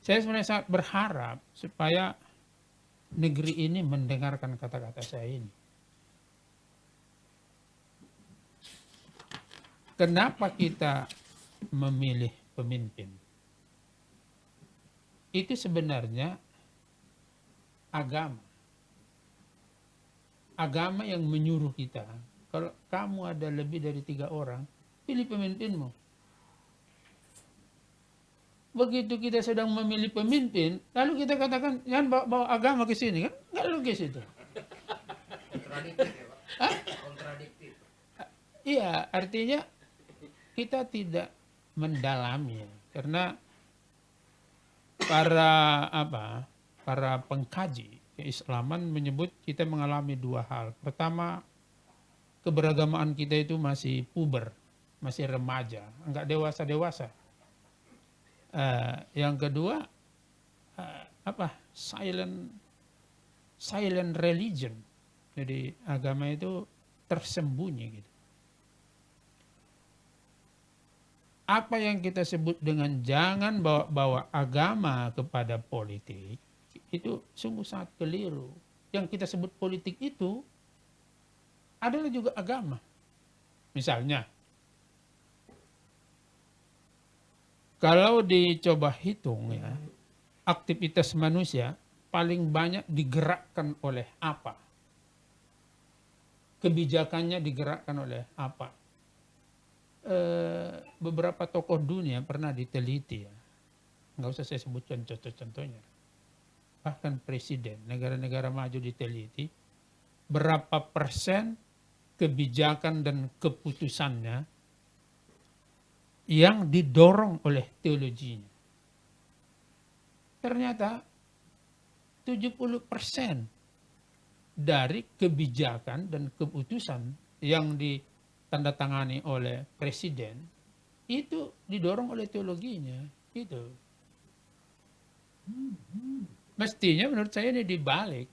[SPEAKER 3] saya sebenarnya sangat berharap supaya negeri ini mendengarkan kata-kata saya ini. Kenapa kita memilih pemimpin? Itu sebenarnya agama. Agama yang menyuruh kita, kalau kamu ada lebih dari 3 orang, pilih pemimpinmu. Begitu kita sedang memilih pemimpin, lalu kita katakan, jangan bawa agama ke sini, kan? Nggak logis itu. Kontradiktif ya, Pak? Kontradiktif. Iya, artinya kita tidak mendalami, karena para pengkaji keislaman menyebut kita mengalami 2 hal. Pertama, keberagamaan kita itu masih puber, masih remaja, enggak dewasa-dewasa. Yang kedua, silent religion. Jadi agama itu tersembunyi gitu. Apa yang kita sebut dengan jangan bawa agama kepada politik, itu sungguh sangat keliru. Yang kita sebut politik itu adalah juga agama. Misalnya, kalau dicoba hitung ya, aktivitas manusia paling banyak digerakkan oleh apa? Kebijakannya digerakkan oleh apa? Beberapa tokoh dunia pernah diteliti ya. Nggak usah saya sebutkan contoh-contohnya. Bahkan presiden, negara-negara maju diteliti, berapa persen kebijakan dan keputusannya yang didorong oleh teologinya. Ternyata 70% dari kebijakan dan keputusan yang ditandatangani oleh presiden itu didorong oleh teologinya. Gitu. Mestinya menurut saya ini dibalik.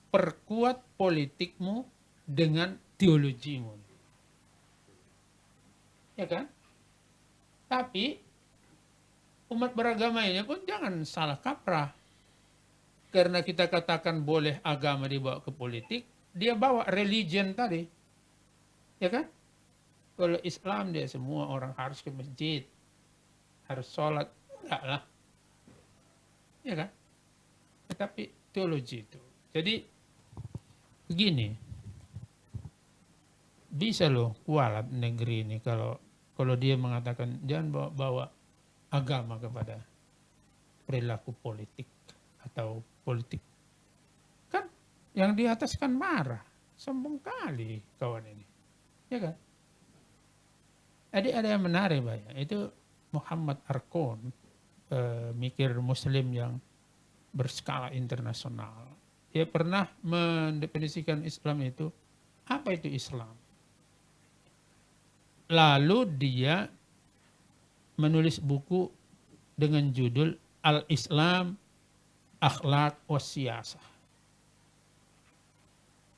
[SPEAKER 3] Perkuat politikmu dengan teologimu. Ya kan? Tapi umat beragama ini pun jangan salah kaprah. Karena kita katakan boleh agama dibawa ke politik, dia bawa religion tadi. Ya kan? Kalau Islam dia semua orang harus ke masjid, harus sholat, enggak lah. Ya kan? Tetapi teologi itu. Jadi begini, bisa loh kualat negeri ini kalau dia mengatakan jangan bawa agama kepada perilaku politik atau politik. Kan yang di atas kan marah, sombong kali kawan ini. Ya kan? Jadi ada yang menarik banyak. Itu Muhammad Arkon, mikir Muslim yang berskala internasional. Dia pernah mendefinisikan Islam itu, apa itu Islam? Lalu dia menulis buku dengan judul Al-Islam, Akhlak Wasiyasah.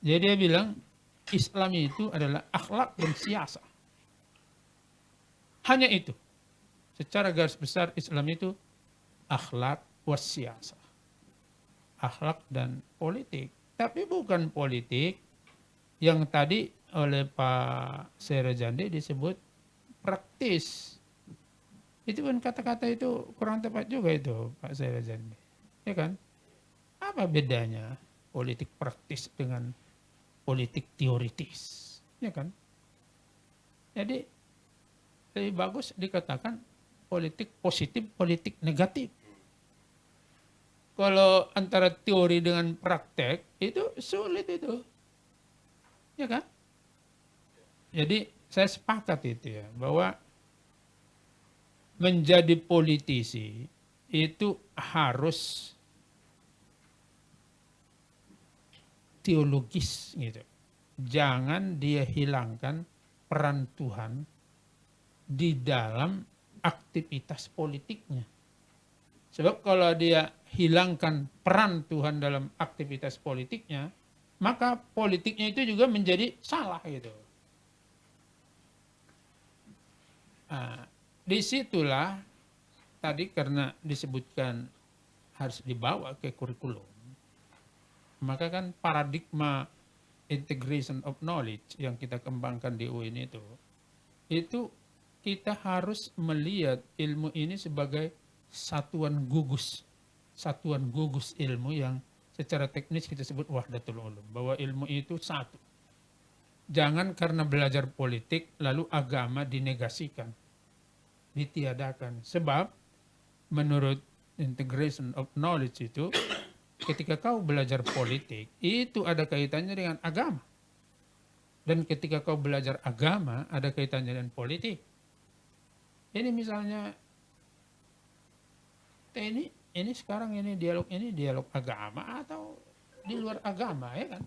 [SPEAKER 3] Jadi dia bilang Islam itu adalah akhlak dan siasah. Hanya itu. Secara garis besar Islam itu akhlak wasiyasah. Akhlak dan politik. Tapi bukan politik yang tadi oleh Pak Serjandi disebut praktis. Itu kan kata-kata itu kurang tepat juga itu Pak Sairajandi. Ya kan? Apa bedanya politik praktis dengan politik teoritis? Ya kan? Jadi lebih bagus dikatakan politik positif, politik negatif. Kalau antara teori dengan praktek itu sulit itu. Ya kan? Jadi saya sepakat itu ya, bahwa menjadi politisi itu harus teologis gitu. Jangan dia hilangkan peran Tuhan di dalam aktivitas politiknya. Sebab kalau dia hilangkan peran Tuhan dalam aktivitas politiknya, maka politiknya itu juga menjadi salah gitu. Nah, disitulah tadi karena disebutkan harus dibawa ke kurikulum, maka kan paradigma integration of knowledge yang kita kembangkan di UIN itu kita harus melihat ilmu ini sebagai satuan gugus ilmu yang secara teknis kita sebut wahdatul ulum, bahwa ilmu itu satu. Jangan karena belajar politik lalu agama dinegasikan, ditiadakan. Sebab menurut integration of knowledge itu, ketika kau belajar politik, itu ada kaitannya dengan agama. Dan ketika kau belajar agama, ada kaitannya dengan politik. Ini misalnya, ini sekarang ini dialog agama atau di luar agama, ya kan?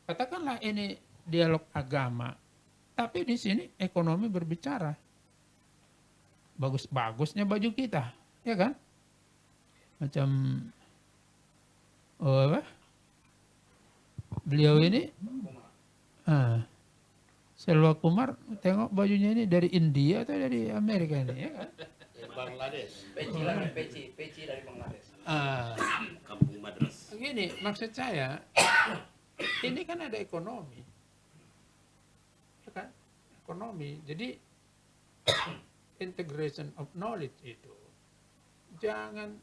[SPEAKER 3] Katakanlah ini dialog agama, tapi di sini ekonomi berbicara. Bagus-bagusnya baju kita, ya kan? Macam beliau ini Selwa Kumar, tengok bajunya ini dari India atau dari Amerika ini, ya kan?
[SPEAKER 2] Bangladesh.
[SPEAKER 6] Peci dari Bangladesh.
[SPEAKER 2] Kampung Madras.
[SPEAKER 3] Begini, maksud saya, ini kan ada ekonomi, ya kan? Ekonomi. Jadi integration of knowledge itu, jangan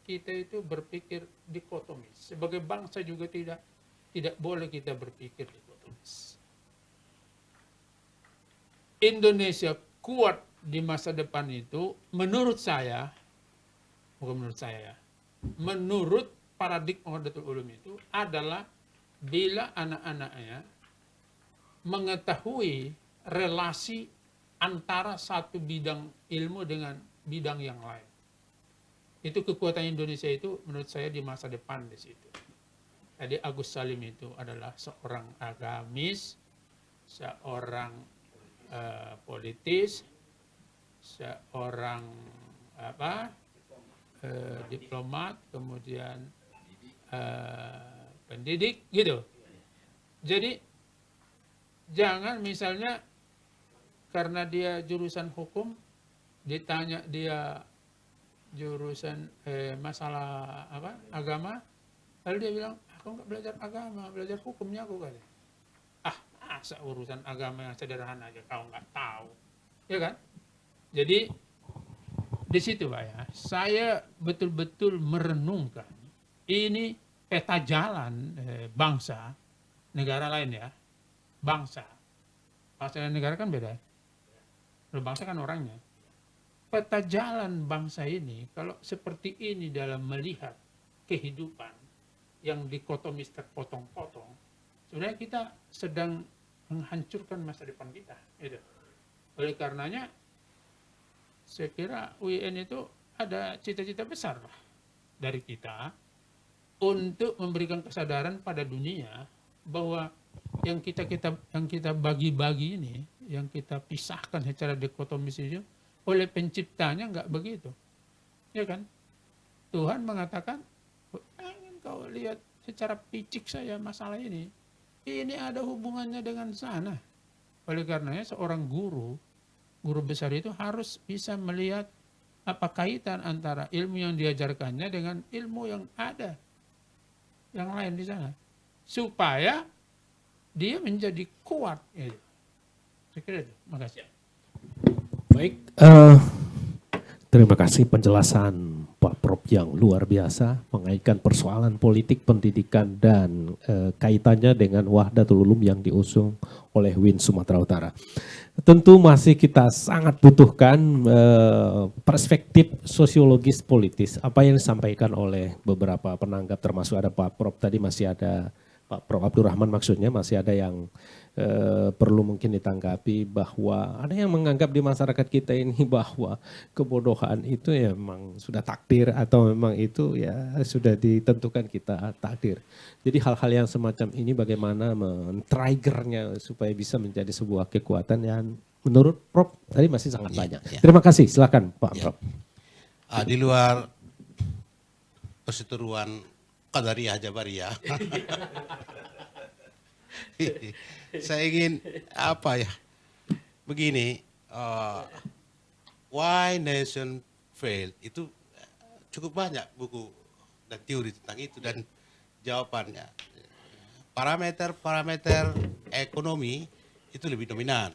[SPEAKER 3] kita itu berpikir dikotomis. Sebagai bangsa juga tidak boleh kita berpikir dikotomis. Indonesia kuat di masa depan itu, menurut saya, bukan menurut saya, menurut paradigma wahdatul ulum itu adalah bila anak-anaknya mengetahui relasi antara satu bidang ilmu dengan bidang yang lain. Itu kekuatan Indonesia itu menurut saya di masa depan di situ. Jadi Agus Salim itu adalah seorang agamis, seorang politis, seorang diplomat, kemudian pendidik gitu. Jadi jangan misalnya karena dia jurusan hukum, ditanya dia jurusan masalah agama, lalu dia bilang, aku nggak belajar agama, belajar hukumnya aku kali. Masa urusan agama yang sederhana aja kau nggak tahu, ya kan? Jadi di situ Pak ya, saya betul-betul merenungkan ini peta jalan bangsa, negara lain ya, bangsa dan negara kan beda. Kalau bangsa kan orangnya. Peta jalan bangsa ini kalau seperti ini dalam melihat kehidupan yang dikotomis terpotong-potong, sebenarnya kita sedang menghancurkan masa depan kita. Gitu. Oleh karenanya, saya kira UIN itu ada cita-cita besar lah dari kita untuk memberikan kesadaran pada dunia bahwa yang kita bagi-bagi ini, yang kita pisahkan secara dikotomis itu, oleh penciptanya enggak begitu. Ya kan? Tuhan mengatakan, ingin kau lihat secara picik saya masalah ini ada hubungannya dengan sana. Oleh karenanya seorang guru besar itu harus bisa melihat apa kaitan antara ilmu yang diajarkannya dengan ilmu yang ada, yang lain di sana. Supaya dia menjadi kuat. Saya kira itu. Makasih.
[SPEAKER 1] Baik, terima kasih penjelasan Pak Prof yang luar biasa mengaitkan persoalan politik pendidikan dan kaitannya dengan Wahdatul Ulum yang diusung oleh WIN Sumatera Utara. Tentu masih kita sangat butuhkan perspektif sosiologis politis. Apa yang disampaikan oleh beberapa penanggap termasuk ada Pak Prof tadi, masih ada Pak Prof Abdurrahman, maksudnya masih ada yang perlu mungkin ditanggapi, bahwa ada yang menganggap di masyarakat kita ini bahwa kebodohan itu ya memang sudah takdir, atau memang itu ya sudah ditentukan kita takdir. Jadi hal-hal yang semacam ini bagaimana men-triggernya supaya bisa menjadi sebuah kekuatan yang menurut Prof tadi masih sangat banyak. Terima kasih, silakan Pak Prof.
[SPEAKER 2] Di luar perseteruan Qadariyah Jabariyah, saya ingin begini, why nation failed itu cukup banyak buku dan teori tentang itu, dan jawabannya parameter ekonomi itu lebih dominan.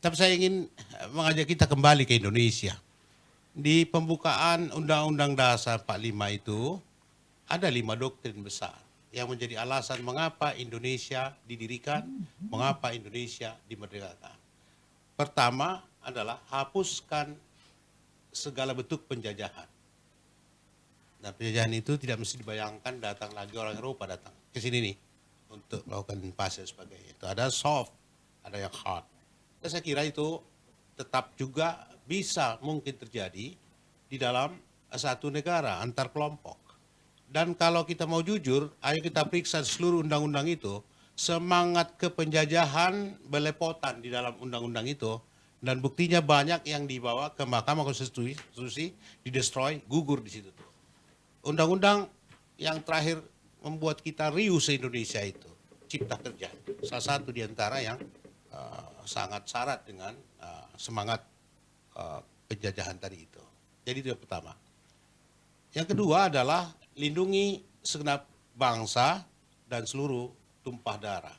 [SPEAKER 2] Tapi saya ingin mengajak kita kembali ke Indonesia. Di pembukaan Undang-Undang Dasar 45 itu ada 5 doktrin besar yang menjadi alasan mengapa Indonesia didirikan, mengapa Indonesia dimerdekakan. Pertama adalah hapuskan segala bentuk penjajahan. Nah, penjajahan itu tidak mesti dibayangkan datang lagi orang Eropa datang ke sini nih untuk melakukan invasi dan sebagainya. Itu ada soft, ada yang hard. Dan saya kira itu tetap juga bisa mungkin terjadi di dalam satu negara antar kelompok. Dan kalau kita mau jujur, ayo kita periksa seluruh undang-undang itu, semangat kepenjajahan belepotan di dalam undang-undang itu, dan buktinya banyak yang dibawa ke Mahkamah Konstitusi, didestroy, gugur di situ. Undang-undang yang terakhir membuat kita riuh se-Indonesia itu, Cipta Kerja, salah satu di antara yang sangat syarat dengan semangat penjajahan tadi itu. Jadi itu yang pertama. Yang kedua adalah lindungi segenap bangsa dan seluruh tumpah darah.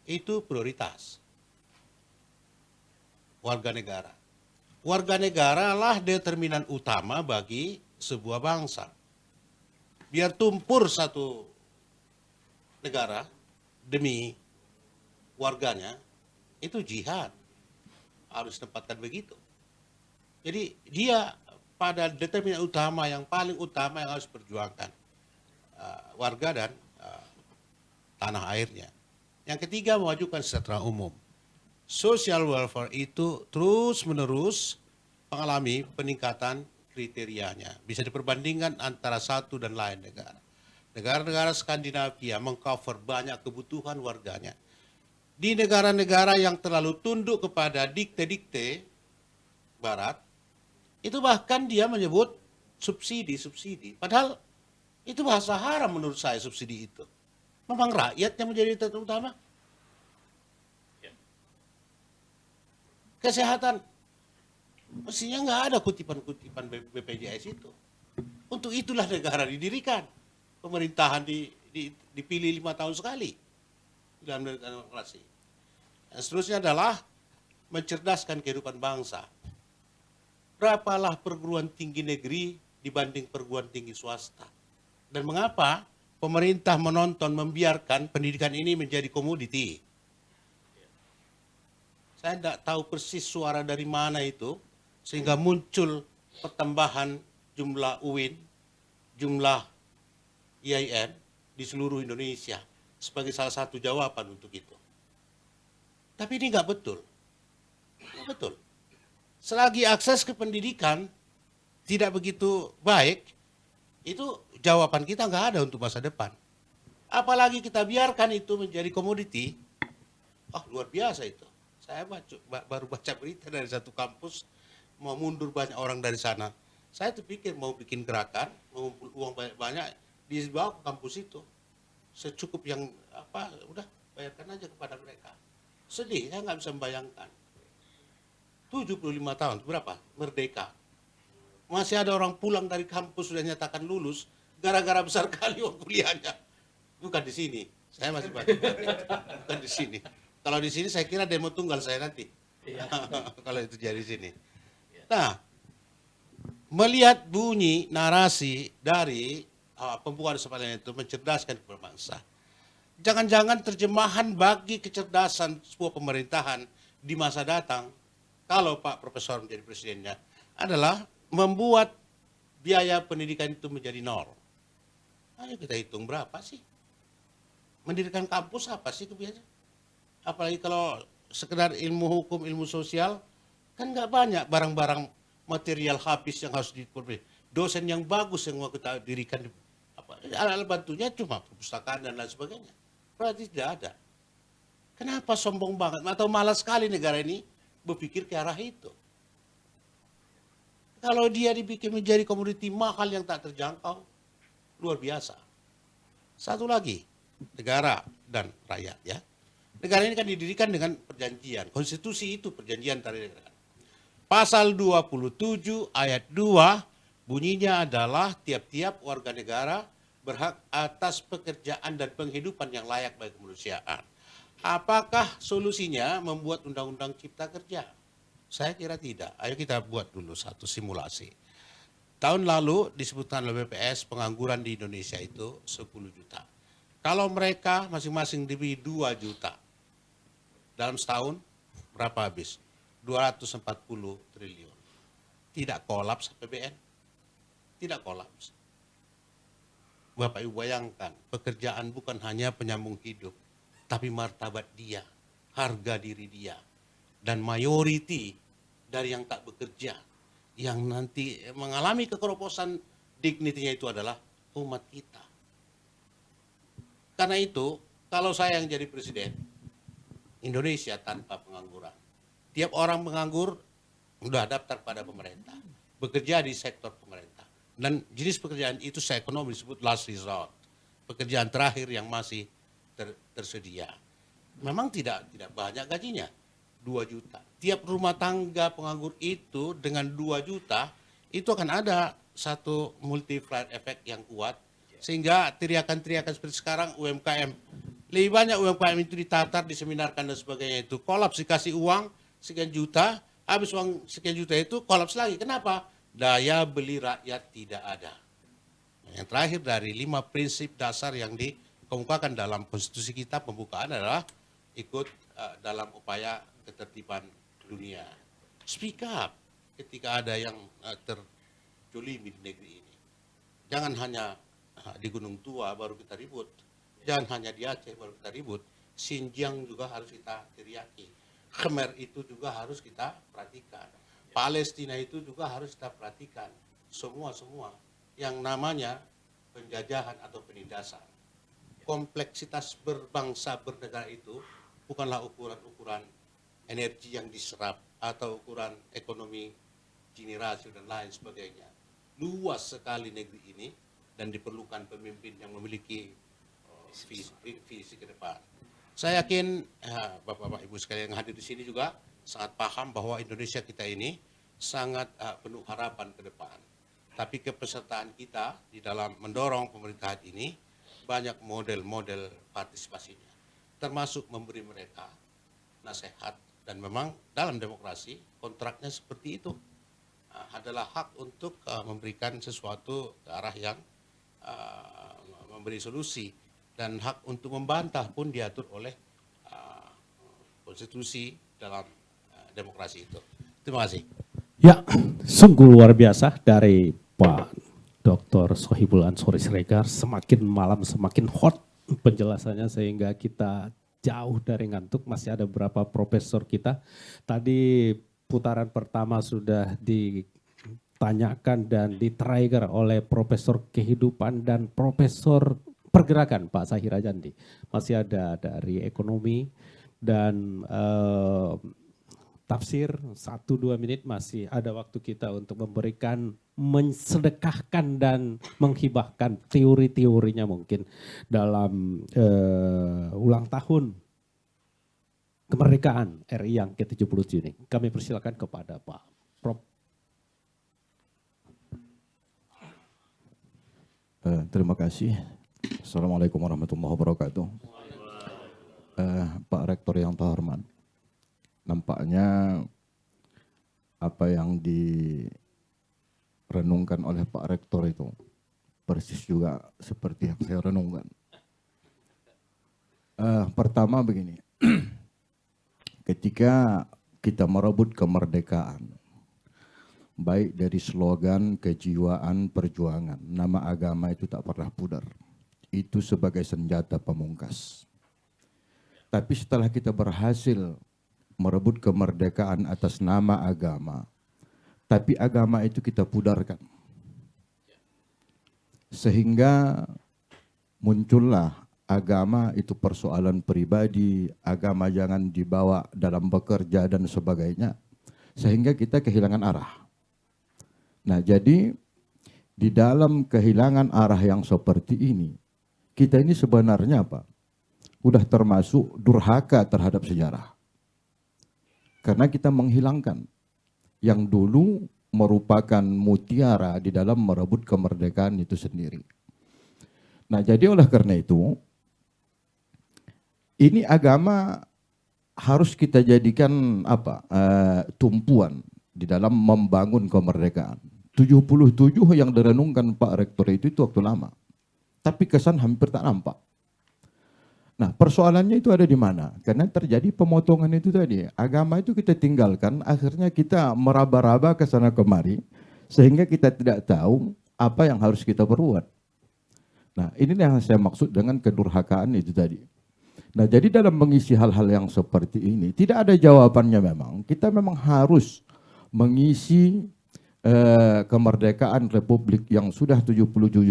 [SPEAKER 2] Itu prioritas. Warga negara. Warga negara lah determinan utama bagi sebuah bangsa. Biar tumpur satu negara demi warganya, itu jihad. Harus ditempatkan begitu. Jadi dia pada determinan utama, yang paling utama yang harus perjuangkan warga dan tanah airnya. Yang ketiga, memajukan sejahtera umum. Social welfare itu terus-menerus mengalami peningkatan kriterianya. Bisa diperbandingkan antara satu dan lain negara. Negara-negara Skandinavia mengcover banyak kebutuhan warganya. Di negara-negara yang terlalu tunduk kepada dikte-dikte Barat, itu bahkan dia menyebut subsidi. Padahal itu bahasa haram menurut saya, subsidi itu. Memang rakyat yang menjadi utama. Kesehatan, mestinya nggak ada kutipan-kutipan BPJS itu. Untuk itulah negara didirikan. Pemerintahan dipilih 5 tahun sekali dalam demokrasi. Dan seterusnya adalah mencerdaskan kehidupan bangsa. Berapalah perguruan tinggi negeri dibanding perguruan tinggi swasta? Dan mengapa pemerintah menonton, membiarkan pendidikan ini menjadi komoditi? Saya tidak tahu persis suara dari mana itu, sehingga muncul pertambahan jumlah UIN, jumlah IAIN di seluruh Indonesia sebagai salah satu jawaban untuk itu. Tapi ini nggak betul. Nggak betul. Selagi akses ke pendidikan tidak begitu baik, itu jawaban kita nggak ada untuk masa depan. Apalagi kita biarkan itu menjadi komoditi, luar biasa itu. Saya baru baca berita dari satu kampus, mau mundur banyak orang dari sana. Saya terpikir mau bikin gerakan, mengumpul uang banyak-banyak, dibawa ke kampus itu. Secukup yang udah bayarkan aja kepada mereka. Sedih, saya nggak bisa membayangkan. 75 tahun, berapa? Merdeka. Masih ada orang pulang dari kampus sudah nyatakan lulus, gara-gara besar kali uang kuliahnya. Bukan di sini, saya masih baca. Bukan di sini. Kalau di sini saya kira demo tunggal saya nanti. Kalau itu jadi sini. Nah, melihat bunyi narasi dari pembukaan sepanjang itu mencerdaskan bangsa. Jangan-jangan terjemahan bagi kecerdasan sebuah pemerintahan di masa datang, kalau Pak Profesor menjadi presidennya, adalah membuat biaya pendidikan itu menjadi nol. Ayo kita hitung berapa sih? Mendirikan kampus apa sih kebiasaan? Apalagi kalau sekedar ilmu hukum, ilmu sosial, kan nggak banyak barang-barang material habis yang harus diperbaiki. Dosen yang bagus yang mau kita dirikan, alat bantunya cuma perpustakaan dan lain sebagainya. Berarti tidak ada. Kenapa sombong banget atau malas sekali negara ini berpikir ke arah itu? Kalau dia dibikin menjadi komoditi mahal yang tak terjangkau, luar biasa. Satu lagi, negara dan rakyat ya. Negara ini kan didirikan dengan perjanjian. Konstitusi itu perjanjian antara negara. Pasal 27 ayat 2 bunyinya adalah tiap-tiap warga negara berhak atas pekerjaan dan penghidupan yang layak bagi kemanusiaan. Apakah solusinya membuat undang-undang cipta kerja? Saya kira tidak. Ayo kita buat dulu satu simulasi. Tahun lalu disebutkan oleh BPS pengangguran di Indonesia itu 10 juta. Kalau mereka masing-masing diberi 2 juta, dalam setahun berapa habis? 240 triliun. Tidak kolaps APBN? Tidak kolaps. Bapak Ibu bayangkan, pekerjaan bukan hanya penyambung hidup, tapi martabat dia, harga diri dia. Dan mayoriti dari yang tak bekerja, yang nanti mengalami kekeroposan dignity-nya itu adalah umat kita. Karena itu, kalau saya yang jadi presiden, Indonesia tanpa pengangguran. Tiap orang menganggur sudah daftar pada pemerintah, bekerja di sektor pemerintah. Dan jenis pekerjaan itu saya ekonomi disebut last resort, pekerjaan terakhir yang masih tersedia. Memang tidak banyak gajinya, 2 juta. Tiap rumah tangga penganggur itu dengan 2 juta, itu akan ada satu multiplier effect yang kuat, sehingga teriakan-teriakan seperti sekarang UMKM, lebih banyak UMKM itu ditatar, diseminarkan dan sebagainya itu kolaps, dikasih uang sekian juta, habis uang sekian juta itu kolaps lagi. Kenapa? Daya beli rakyat tidak ada. Yang terakhir dari 5 prinsip dasar yang dikemukakan dalam konstitusi kita pembukaan adalah ikut dalam upaya ketertiban dunia. Speak up ketika ada yang terjolimi di negeri ini. Jangan hanya di Gunung Tua baru kita ribut. Jangan hanya di Aceh baru kita ribut. Xinjiang juga harus kita teriaki. Khmer itu juga harus kita perhatikan. Palestina itu juga harus kita perhatikan. Semua yang namanya penjajahan atau penindasan. Kompleksitas berbangsa bernegara itu bukanlah ukuran-ukuran energi yang diserap atau ukuran ekonomi generasi dan lain sebagainya. Luas sekali negeri ini dan diperlukan pemimpin yang memiliki visi ke depan. Saya yakin Bapak-Bapak Ibu sekalian yang hadir di sini juga sangat paham bahwa Indonesia kita ini sangat penuh harapan ke depan. Tapi kepesertaan kita di dalam mendorong pemerintahan ini banyak model-model partisipasinya, termasuk memberi mereka nasihat. Dan memang dalam demokrasi kontraknya seperti itu, adalah hak untuk memberikan sesuatu ke arah yang memberi solusi, dan hak untuk membantah pun diatur oleh konstitusi dalam demokrasi itu. Terima kasih.
[SPEAKER 1] Ya, sungguh luar biasa dari Pak Dr. Sohibul Ansori Siregar. Semakin malam semakin hot penjelasannya sehingga kita jauh dari ngantuk. Masih ada beberapa profesor kita. Tadi putaran pertama sudah ditanyakan dan di-trigger oleh Profesor Kehidupan dan Profesor Pergerakan Pak Sahira Jandi. Masih ada dari ekonomi dan tafsir 1-2 menit masih ada waktu kita untuk memberikan, mensedekahkan dan menghibahkan teori-teorinya mungkin dalam ulang tahun kemerdekaan RI yang ke-70 ini. Kami persilakan kepada Pak Prof.
[SPEAKER 7] Terima kasih. Assalamualaikum warahmatullahi wabarakatuh. Pak Rektor yang terhormat, nampaknya apa yang direnungkan oleh Pak Rektor itu persis juga seperti yang saya renungkan. Pertama begini, ketika kita merebut kemerdekaan, baik dari slogan, kejiwaan, perjuangan, nama agama itu tak pernah pudar. Itu sebagai senjata pemungkas. Tapi setelah kita berhasil merebut kemerdekaan atas nama agama, tapi agama itu kita pudarkan. Sehingga muncullah agama itu persoalan pribadi, agama jangan dibawa dalam bekerja dan sebagainya. Sehingga kita kehilangan arah. Nah jadi di dalam kehilangan arah yang seperti ini, kita ini sebenarnya apa? Udah termasuk durhaka terhadap sejarah. Karena kita menghilangkan yang dulu merupakan mutiara di dalam merebut kemerdekaan itu sendiri. Nah jadi oleh karena itu, ini agama harus kita jadikan apa? Tumpuan di dalam membangun kemerdekaan. 77 yang direnungkan Pak Rektor itu waktu lama. Tapi kesan hampir tak nampak. Nah persoalannya itu ada di mana? Karena terjadi pemotongan itu tadi. Agama itu kita tinggalkan, akhirnya kita meraba-raba ke sana kemari, sehingga kita tidak tahu apa yang harus kita perbuat. Nah ini yang saya maksud dengan kedurhakaan itu tadi. Nah jadi dalam mengisi hal-hal yang seperti ini, tidak ada jawabannya memang. Kita memang harus mengisi kemerdekaan Republik yang sudah 77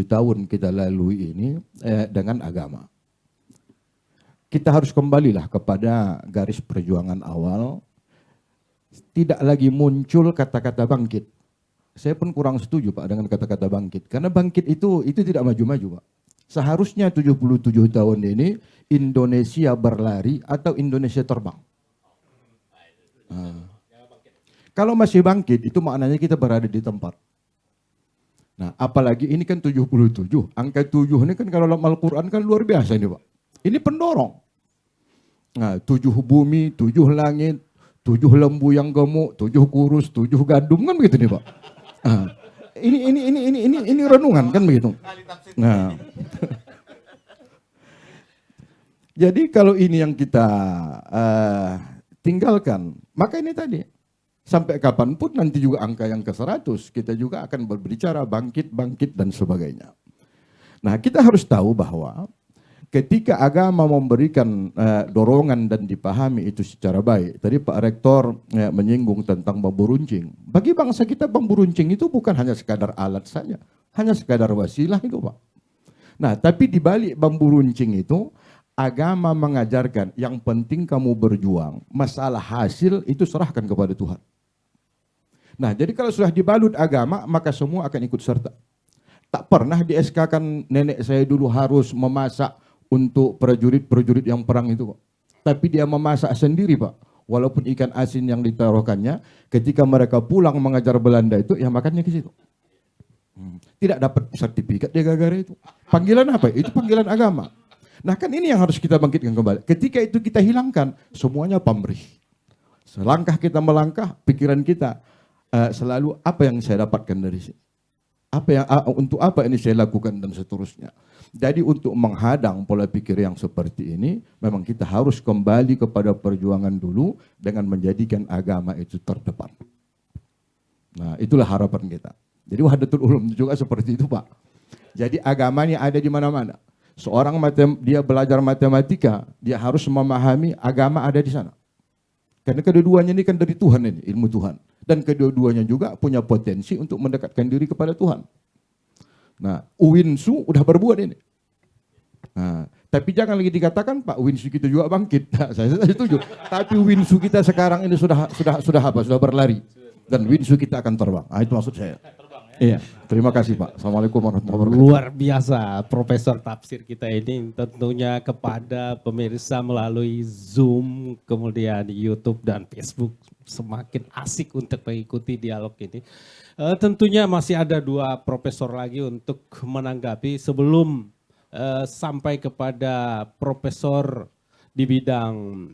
[SPEAKER 7] tahun kita lalui ini dengan agama. Kita harus kembalilah kepada garis perjuangan awal. Tidak lagi muncul kata-kata bangkit. Saya pun kurang setuju Pak dengan kata-kata bangkit. Karena bangkit itu tidak maju-maju Pak. Seharusnya 77 tahun ini Indonesia berlari atau Indonesia terbang. Kalau masih bangkit itu maknanya kita berada di tempat. Nah apalagi ini kan 77. Angka 7 ini kan kalau dalam Al-Quran kan luar biasa ini Pak. Ini pendorong. Nah 7 bumi, 7 langit, 7 lembu yang gemuk, 7 kurus, 7 gandum kan begitu nih Pak. Nah, ini renungan kan begitu. Nah. Jadi kalau ini yang kita tinggalkan, maka ini tadi sampai kapanpun nanti juga angka yang ke 100 kita juga akan berbicara bangkit dan sebagainya. Nah kita harus tahu bahwa ketika agama memberikan dorongan dan dipahami itu secara baik. Tadi Pak Rektor menyinggung tentang bambu runcing. Bagi bangsa kita bambu runcing itu bukan hanya sekadar alat saja. Hanya sekadar wasilah itu Pak. Nah tapi di balik bambu runcing itu agama mengajarkan yang penting kamu berjuang. Masalah hasil itu serahkan kepada Tuhan. Nah jadi kalau sudah dibalut agama maka semua akan ikut serta. Tak pernah di SK-kan nenek saya dulu harus memasak untuk prajurit-prajurit yang perang itu Pak. Tapi dia memasak sendiri Pak. Walaupun ikan asin yang ditaruhkannya, ketika mereka pulang mengajar Belanda itu, ya makannya ke situ. Tidak dapat sertifikat dia gara-gara itu. Panggilan apa? Itu panggilan agama. Nah kan ini yang harus kita bangkitkan kembali. Ketika itu kita hilangkan, semuanya pamrih. Selangkah kita melangkah, pikiran kita selalu apa yang saya dapatkan dari sini. Untuk apa ini saya lakukan dan seterusnya. Jadi untuk menghadang pola pikir yang seperti ini, memang kita harus kembali kepada perjuangan dulu dengan menjadikan agama itu terdepan. Nah itulah harapan kita. Jadi Wahdatul Ulum juga seperti itu Pak. Jadi agamanya ada di mana-mana. Seorang dia belajar matematika, dia harus memahami agama ada di sana. Karena kedua-duanya ini kan dari Tuhan ini, ilmu Tuhan. Dan kedua-duanya juga punya potensi untuk mendekatkan diri kepada Tuhan. Nah, Uwinsu udah berbuat ini. Nah, tapi jangan lagi dikatakan Pak Uwinsu kita juga bangkit. Nah, saya setuju. Tapi Uwinsu kita sekarang ini sudah apa? Sudah berlari. Dan Uwinsu kita akan terbang. Nah, itu maksud saya. Iya, terima kasih Pak. Assalamualaikum warahmatullahi wabarakatuh.
[SPEAKER 1] Luar biasa Profesor Tafsir kita ini, tentunya kepada pemirsa melalui Zoom, kemudian YouTube dan Facebook, semakin asik untuk mengikuti dialog ini. Tentunya masih ada 2 profesor lagi untuk menanggapi sebelum sampai kepada Profesor di bidang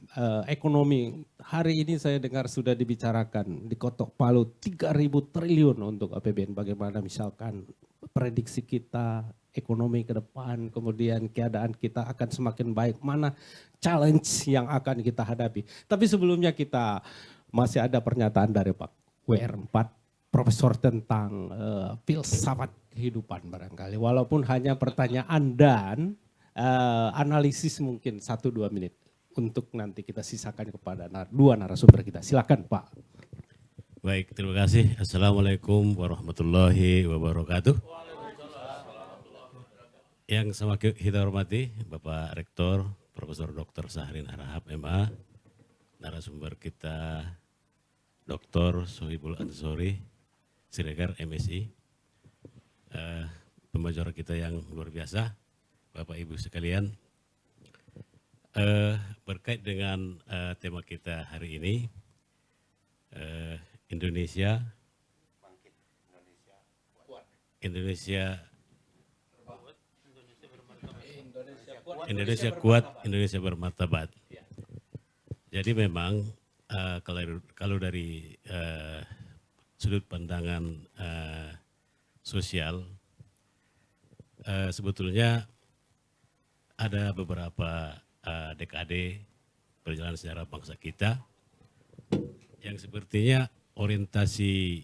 [SPEAKER 1] ekonomi. Hari ini saya dengar sudah dibicarakan di Kotok Palu 3.000 triliun untuk APBN. Bagaimana misalkan prediksi kita ekonomi ke depan, kemudian keadaan kita akan semakin baik, mana challenge yang akan kita hadapi. Tapi sebelumnya kita masih ada pernyataan dari Pak WR4, profesor tentang filsafat kehidupan barangkali. Walaupun hanya pertanyaan dan analisis mungkin 1-2 menit untuk nanti kita sisakan kepada dua narasumber kita. Silakan Pak.
[SPEAKER 8] Baik, terima kasih. Assalamualaikum warahmatullahi wabarakatuh. Yang sama kita hormati Bapak Rektor Profesor Dr. Sahrin Harahap MA, narasumber kita Dr. Sohibul Ansori, Siregar MSI, pembicara kita yang luar biasa, Bapak Ibu sekalian, berkait dengan tema kita hari ini, Indonesia kuat, Indonesia bermartabat. Jadi memang kalau dari sudut pandangan sosial, sebetulnya ada beberapa dekade perjalanan sejarah bangsa kita yang sepertinya orientasi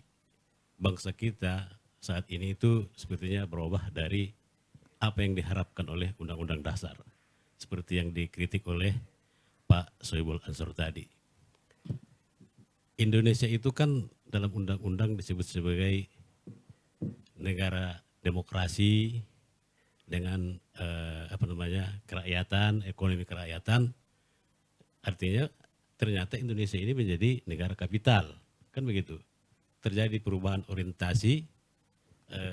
[SPEAKER 8] bangsa kita saat ini itu sepertinya berubah dari apa yang diharapkan oleh Undang-Undang Dasar, seperti yang dikritik oleh Pak Sohibul Ansor tadi. Indonesia itu kan dalam undang-undang disebut sebagai negara demokrasi dengan kerakyatan, ekonomi kerakyatan. Artinya ternyata Indonesia ini menjadi negara kapital, kan begitu. Terjadi perubahan orientasi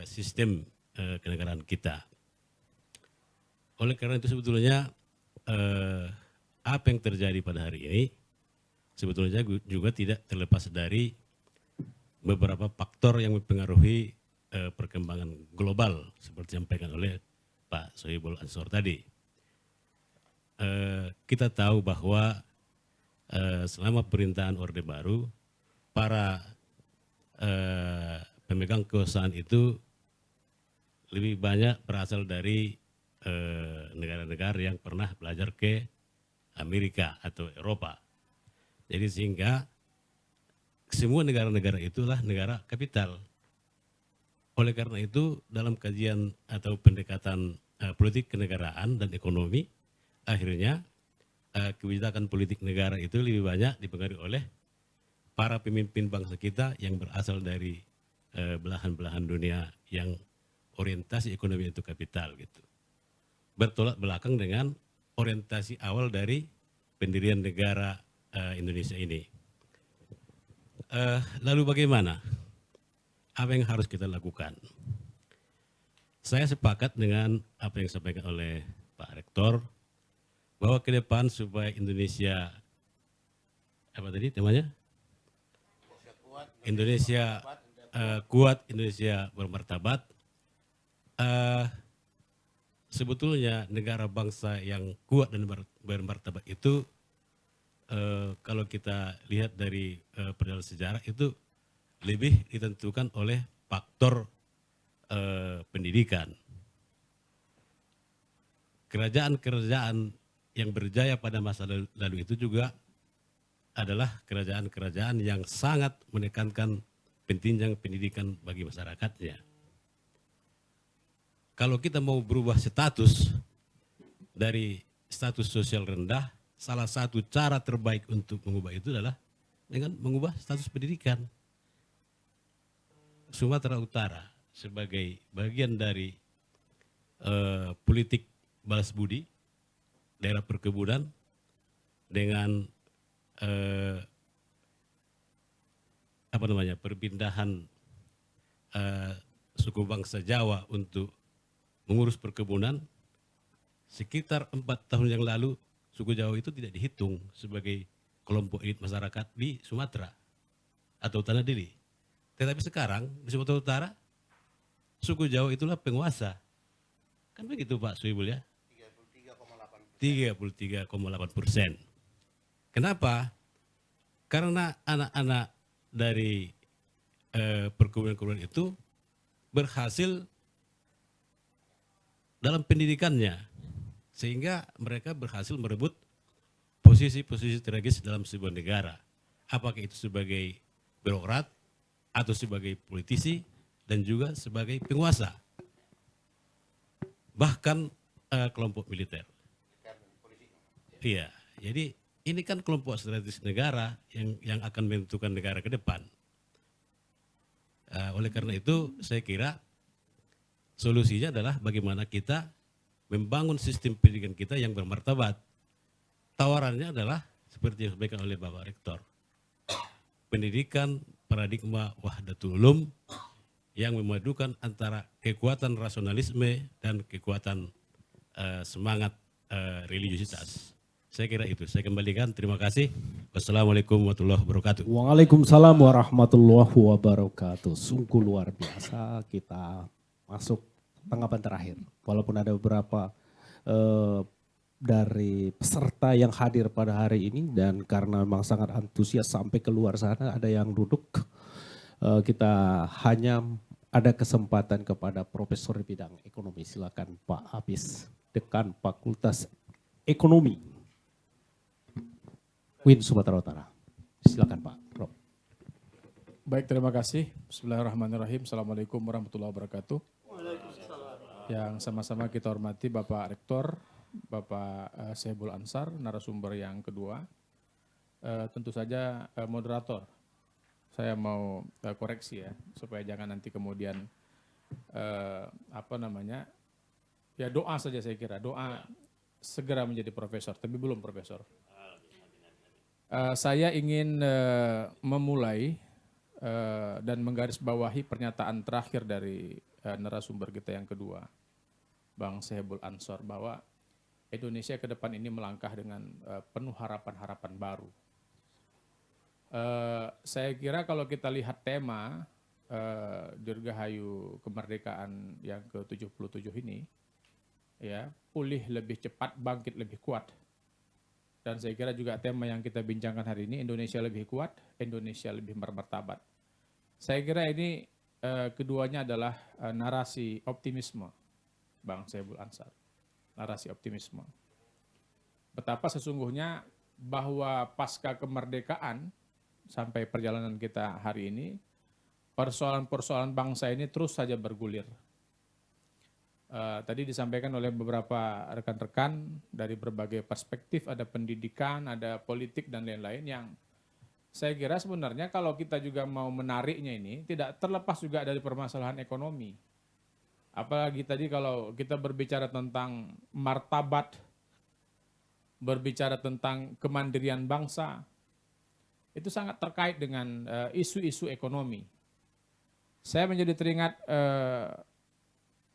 [SPEAKER 8] sistem kenegaraan kita. Oleh karena itu sebetulnya apa yang terjadi pada hari ini sebetulnya juga tidak terlepas dari beberapa faktor yang mempengaruhi perkembangan global seperti disampaikan oleh Pak Sohibul Ansor tadi. Kita tahu bahwa selama pemerintahan Orde Baru, para pemegang kekuasaan itu lebih banyak berasal dari negara-negara yang pernah belajar ke Amerika atau Eropa. Jadi sehingga semua negara-negara itulah negara kapital. Oleh karena itu dalam kajian atau pendekatan politik kenegaraan dan ekonomi, akhirnya kebijakan politik negara itu lebih banyak dipengaruhi oleh para pemimpin bangsa kita yang berasal dari belahan-belahan dunia yang orientasi ekonomi itu kapital gitu. Bertolak belakang dengan orientasi awal dari pendirian negara Indonesia ini. Lalu bagaimana? Apa yang harus kita lakukan? Saya sepakat dengan apa yang disampaikan oleh Pak Rektor, bahwa ke depan supaya Indonesia, apa tadi temanya? Indonesia kuat, Indonesia bermartabat. Sebetulnya negara bangsa yang kuat dan bermartabat itu, kalau kita lihat dari perjalanan sejarah itu lebih ditentukan oleh faktor pendidikan. Kerajaan-kerajaan yang berjaya pada masa lalu itu juga adalah kerajaan-kerajaan yang sangat menekankan pentingnya pendidikan bagi masyarakatnya. Kalau kita mau berubah status dari status sosial rendah, salah satu cara terbaik untuk mengubah itu adalah dengan mengubah status pendidikan. Sumatera Utara sebagai bagian dari politik balas budi, daerah perkebunan dengan perpindahan suku bangsa Jawa untuk mengurus perkebunan, sekitar 4 tahun yang lalu suku Jawa itu tidak dihitung sebagai kelompok elit masyarakat di Sumatera atau Tanah Deli. Tetapi sekarang di Sumatera Utara, suku Jawa itulah penguasa. Kan begitu Pak Sohibul ya? 33,8%. Kenapa? Karena anak-anak dari perkumpulan-perkumpulan itu berhasil dalam pendidikannya, sehingga mereka berhasil merebut posisi-posisi strategis dalam sebuah negara. Apakah itu sebagai birokrat, atau sebagai politisi, dan juga sebagai penguasa. Bahkan kelompok militer. Iya, jadi ini kan kelompok strategis negara yang akan menentukan negara ke depan. Oleh karena itu, saya kira solusinya adalah bagaimana kita membangun sistem pendidikan kita yang bermartabat. Tawarannya adalah seperti yang disampaikan oleh Bapak Rektor. Pendidikan paradigma Wahdatul Ulum yang memadukan antara kekuatan rasionalisme dan kekuatan semangat religiositas. Saya kira itu. Saya kembalikan. Terima kasih. Wassalamualaikum warahmatullahi wabarakatuh.
[SPEAKER 1] Waalaikumsalam warahmatullahi wabarakatuh. Sungguh luar biasa. Kita masuk tanggapan terakhir. Walaupun ada beberapa dari peserta yang hadir pada hari ini, dan karena memang sangat antusias sampai keluar sana, ada yang duduk. Kita hanya ada kesempatan kepada Profesor di bidang ekonomi. Silakan Pak Apis, Dekan Fakultas Ekonomi UIN Sumatera Utara. Silakan Pak Prof.
[SPEAKER 9] Baik, terima kasih. Bismillahirrahmanirrahim. Assalamualaikum warahmatullahi wabarakatuh. Yang sama-sama kita hormati Bapak Rektor, Bapak Soebul Ansar, narasumber yang kedua. Tentu saja moderator, saya mau koreksi ya, supaya jangan nanti kemudian ya doa saja saya kira, doa segera menjadi profesor, tapi belum profesor. Saya ingin memulai dan menggarisbawahi pernyataan terakhir dari narasumber kita yang kedua, Bang Soebul Ansar, bahwa Indonesia ke depan ini melangkah dengan penuh harapan-harapan baru. Saya kira kalau kita lihat tema Dirgahayu Kemerdekaan yang ke-77 ini, ya, pulih lebih cepat, bangkit lebih kuat. Dan saya kira juga tema yang kita bincangkan hari ini, Indonesia lebih kuat, Indonesia lebih bermartabat. Saya kira ini keduanya adalah narasi optimisme, Bang Soebul Ansar. Narasi optimisme. Betapa sesungguhnya bahwa pasca kemerdekaan sampai perjalanan kita hari ini, persoalan-persoalan bangsa ini terus saja bergulir. Tadi disampaikan oleh beberapa rekan-rekan dari berbagai perspektif, ada pendidikan, ada politik dan lain-lain, yang saya kira sebenarnya kalau kita juga mau menariknya ini tidak terlepas juga dari permasalahan ekonomi. Apalagi tadi kalau kita berbicara tentang martabat, berbicara tentang kemandirian bangsa, itu sangat terkait dengan isu-isu ekonomi. Saya menjadi teringat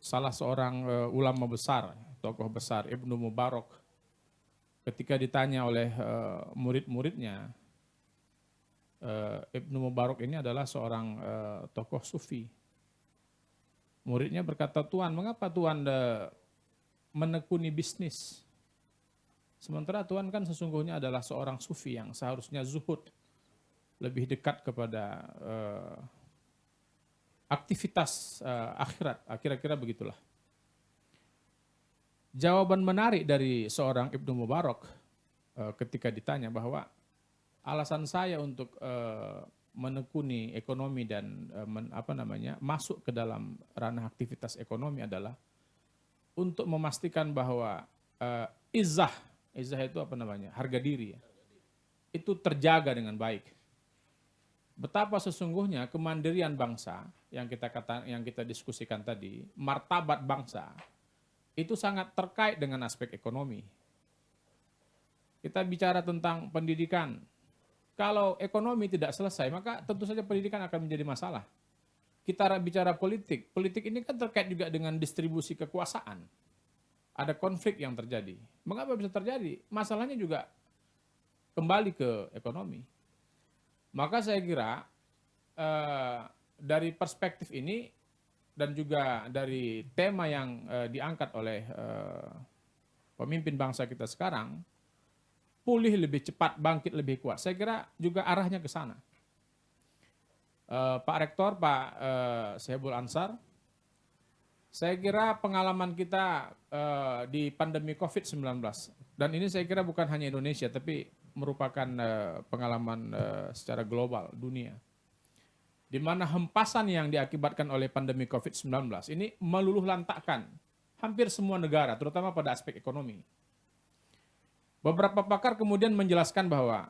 [SPEAKER 9] salah seorang ulama besar, tokoh besar, Ibnu Mubarak, ketika ditanya oleh murid-muridnya, Ibnu Mubarak ini adalah seorang tokoh sufi. Muridnya berkata, "Tuan, mengapa Tuan menekuni bisnis? Sementara Tuan kan sesungguhnya adalah seorang sufi yang seharusnya zuhud, lebih dekat kepada aktivitas akhirat." Kira-kira begitulah. Jawaban menarik dari seorang Ibnu Mubarak ketika ditanya bahwa alasan saya untuk menekuni ekonomi dan masuk ke dalam ranah aktivitas ekonomi adalah untuk memastikan bahwa izzah itu harga diri ya, itu terjaga dengan baik. Betapa sesungguhnya kemandirian bangsa yang kita diskusikan tadi, martabat bangsa itu sangat terkait dengan aspek ekonomi. Kita bicara tentang pendidikan. Kalau ekonomi tidak selesai, maka tentu saja pendidikan akan menjadi masalah. Kita bicara politik. Politik ini kan terkait juga dengan distribusi kekuasaan. Ada konflik yang terjadi. Mengapa bisa terjadi? Masalahnya juga kembali ke ekonomi. Maka saya kira dari perspektif ini dan juga dari tema yang diangkat oleh pemimpin bangsa kita sekarang pulih lebih cepat, bangkit lebih kuat. Saya kira juga arahnya ke sana. Pak Rektor, Pak Sohibul Ansar, saya kira pengalaman kita di pandemi COVID-19, dan ini saya kira bukan hanya Indonesia, tapi merupakan pengalaman secara global, dunia. Di mana hempasan yang diakibatkan oleh pandemi COVID-19 ini meluluh lantakkan hampir semua negara, terutama pada aspek ekonomi. Beberapa pakar kemudian menjelaskan bahwa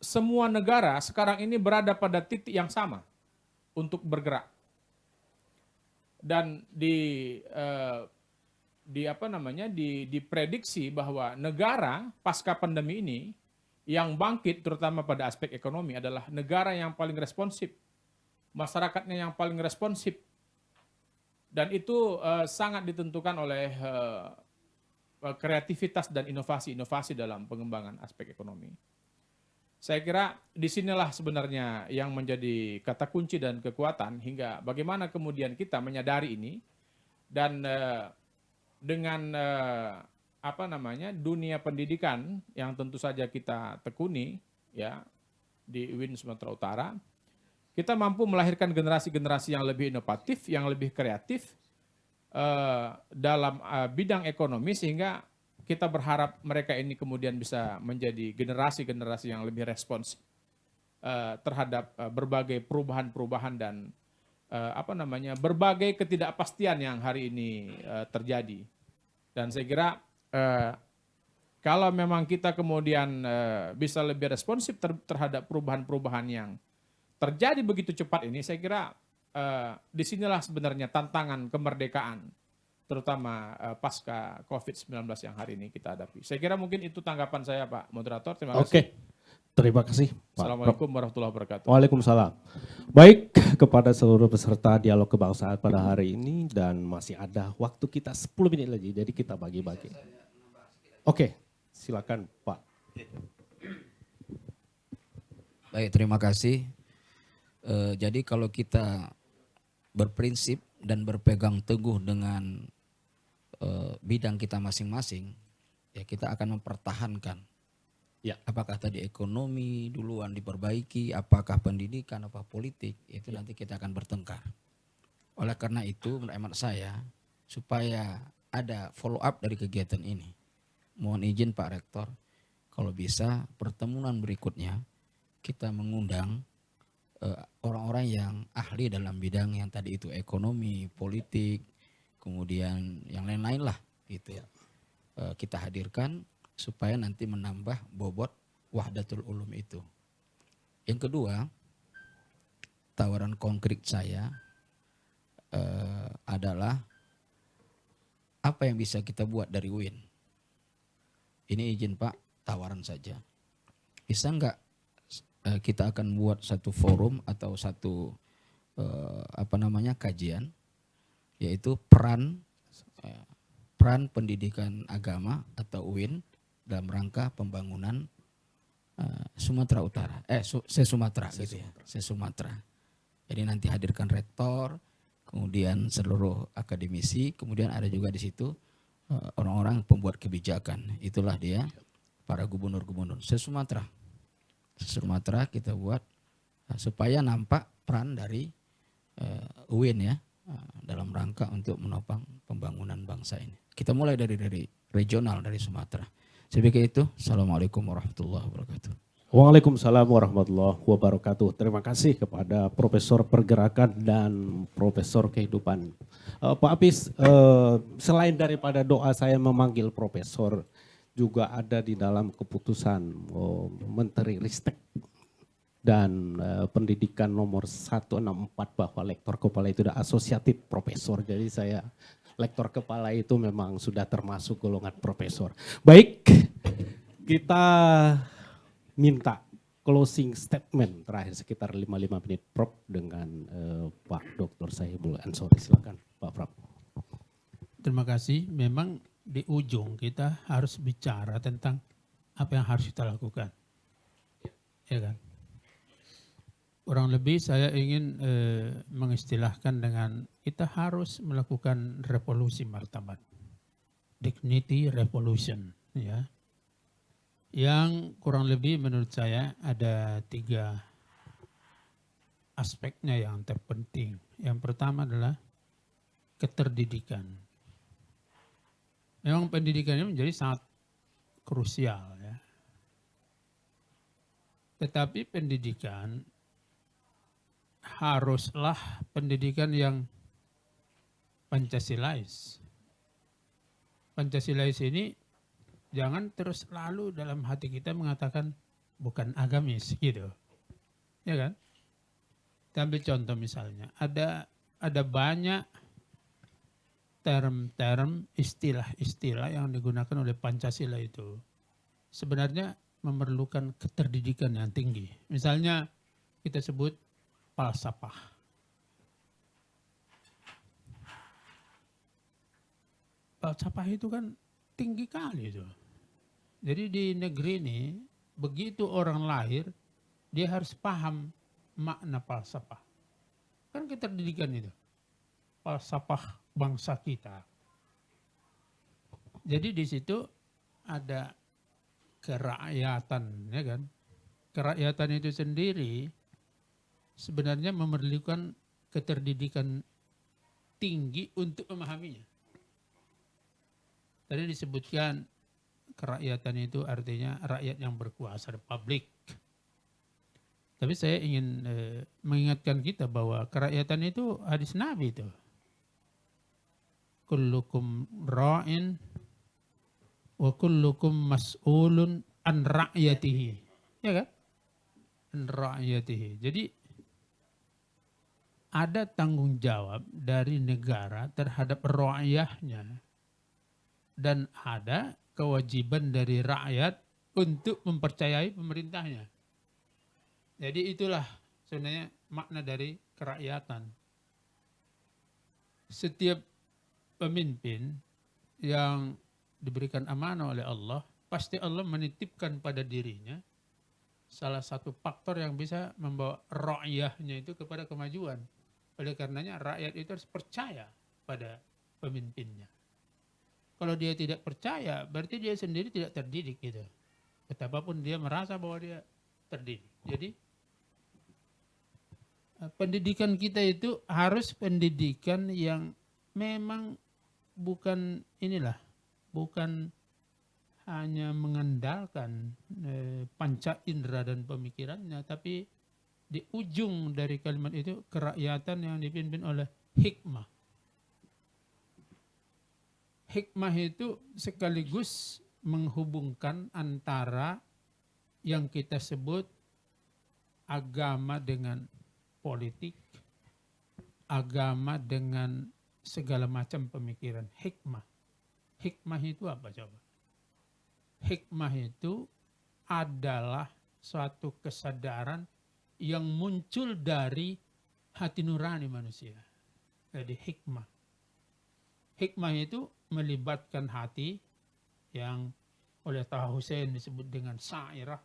[SPEAKER 9] semua negara sekarang ini berada pada titik yang sama untuk bergerak. Dan diprediksi bahwa negara pasca pandemi ini yang bangkit terutama pada aspek ekonomi adalah negara yang paling responsif, masyarakatnya yang paling responsif. Dan itu sangat ditentukan oleh kreativitas dan inovasi-inovasi dalam pengembangan aspek ekonomi. Saya kira disinilah sebenarnya yang menjadi kata kunci dan kekuatan hingga bagaimana kemudian kita menyadari ini dan dengan dunia pendidikan yang tentu saja kita tekuni ya di UIN Sumatera Utara, kita mampu melahirkan generasi-generasi yang lebih inovatif, yang lebih kreatif dalam bidang ekonomi sehingga kita berharap mereka ini kemudian bisa menjadi generasi-generasi yang lebih responsif terhadap berbagai perubahan-perubahan dan berbagai ketidakpastian yang hari ini terjadi. Dan saya kira kalau memang kita kemudian bisa lebih responsif terhadap perubahan-perubahan yang terjadi begitu cepat ini, saya kira disinilah sebenarnya tantangan kemerdekaan, terutama pasca COVID-19 yang hari ini kita hadapi. Saya kira mungkin itu tanggapan saya, Pak Moderator. Terima kasih.
[SPEAKER 1] Oke, terima kasih, Pak.
[SPEAKER 9] Assalamualaikum warahmatullahi wabarakatuh.
[SPEAKER 1] Waalaikumsalam. Baik, kepada seluruh peserta dialog kebangsaan pada hari ini, dan masih ada waktu kita 10 menit lagi, jadi kita bagi-bagi. Oke, silakan Pak.
[SPEAKER 5] Baik, terima kasih. Jadi kalau kita berprinsip dan berpegang teguh dengan bidang kita masing-masing, ya kita akan mempertahankan.
[SPEAKER 1] Ya.
[SPEAKER 5] Apakah tadi ekonomi duluan diperbaiki, apakah pendidikan, apa politik, itu nanti kita akan bertengkar. Oleh karena itu, menurut hemat saya, supaya ada follow up dari kegiatan ini, mohon izin Pak Rektor, kalau bisa pertemuan berikutnya kita mengundang orang-orang yang ahli dalam bidang yang tadi itu ekonomi, politik, kemudian yang lain-lain lah gitu. Kita hadirkan supaya nanti menambah bobot Wahdatul Ulum itu. Yang kedua, tawaran konkret saya adalah apa yang bisa kita buat dari UIN. Ini izin Pak, tawaran saja. Bisa enggak kita akan buat satu forum atau satu kajian, yaitu peran pendidikan agama atau UIN dalam rangka pembangunan Sumatera Utara, se-Sumatera gitu ya, se-Sumatera. Jadi nanti hadirkan rektor, kemudian seluruh akademisi, kemudian ada juga di situ orang-orang pembuat kebijakan. Itulah dia para gubernur-gubernur se-Sumatera. Sumatera kita buat supaya nampak peran dari UIN ya dalam rangka untuk menopang pembangunan bangsa ini. Kita mulai dari regional, dari Sumatera. Saya pikir itu. Assalamualaikum warahmatullahi wabarakatuh.
[SPEAKER 1] Waalaikumsalam warahmatullahi wabarakatuh. Terima kasih kepada Profesor Pergerakan dan Profesor Kehidupan. Pak Apis, selain daripada doa saya memanggil Profesor, juga ada di dalam keputusan Menteri Ristek dan Pendidikan nomor 164 bahwa lektor kepala itu sudah asosiatif profesor. Jadi saya lektor kepala itu memang sudah termasuk golongan profesor. Baik, kita minta closing statement terakhir sekitar 5 menit Prof dengan Pak Dr. Sohibul Ansor. Silakan Pak Prof.
[SPEAKER 3] Terima kasih. Memang di ujung kita harus bicara tentang apa yang harus kita lakukan. Ya kan? Kurang lebih saya ingin mengistilahkan dengan kita harus melakukan revolusi martabat. Dignity Revolution, ya. Yang kurang lebih menurut saya ada 3 aspeknya yang terpenting. Yang pertama adalah keterdidikan. Memang pendidikan ini menjadi sangat krusial, ya. Tetapi pendidikan haruslah pendidikan yang Pancasilais. Pancasilais ini jangan terus lalu dalam hati kita mengatakan bukan agamis gitu. Ya kan? Kita ambil contoh misalnya, ada banyak term-term, istilah-istilah yang digunakan oleh Pancasila itu sebenarnya memerlukan keterdidikan yang tinggi. Misalnya kita sebut falsafah. Falsafah itu kan tinggi kali itu. Jadi di negeri ini begitu orang lahir dia harus paham makna falsafah. Kan keterdidikan itu. Falsafah bangsa kita. Jadi di situ ada kerakyatan, ya kan? Kerakyatan itu sendiri sebenarnya memerlukan keterdidikan tinggi untuk memahaminya. Tadi disebutkan kerakyatan itu artinya rakyat yang berkuasa, republik. Tapi saya ingin mengingatkan kita bahwa kerakyatan itu hadis Nabi itu. Kullukum ra'in wa kullukum mas'ulun an ra'yatihi. Ya kan? An ra'yatihi. Jadi ada tanggung jawab dari negara terhadap rakyatnya. Dan ada kewajiban dari rakyat untuk mempercayai pemerintahnya. Jadi itulah sebenarnya makna dari kerakyatan. Setiap pemimpin yang diberikan amanah oleh Allah, pasti Allah menitipkan pada dirinya salah satu faktor yang bisa membawa rakyatnya itu kepada kemajuan. Oleh karenanya rakyat itu harus percaya pada pemimpinnya. Kalau dia tidak percaya, berarti dia sendiri tidak terdidik gitu. Betapapun dia merasa bahwa dia terdidik. Jadi pendidikan kita itu harus pendidikan yang memang bukan bukan hanya mengandalkan panca indera dan pemikirannya, tapi di ujung dari kalimat itu kerakyatan yang dipimpin oleh hikmah. Hikmah itu sekaligus menghubungkan antara yang kita sebut agama dengan politik, agama dengan segala macam pemikiran. Hikmah. Hikmah itu apa coba? Hikmah itu adalah suatu kesadaran yang muncul dari hati nurani manusia. Jadi hikmah. Hikmah itu melibatkan hati yang oleh Taha Hussein disebut dengan syairah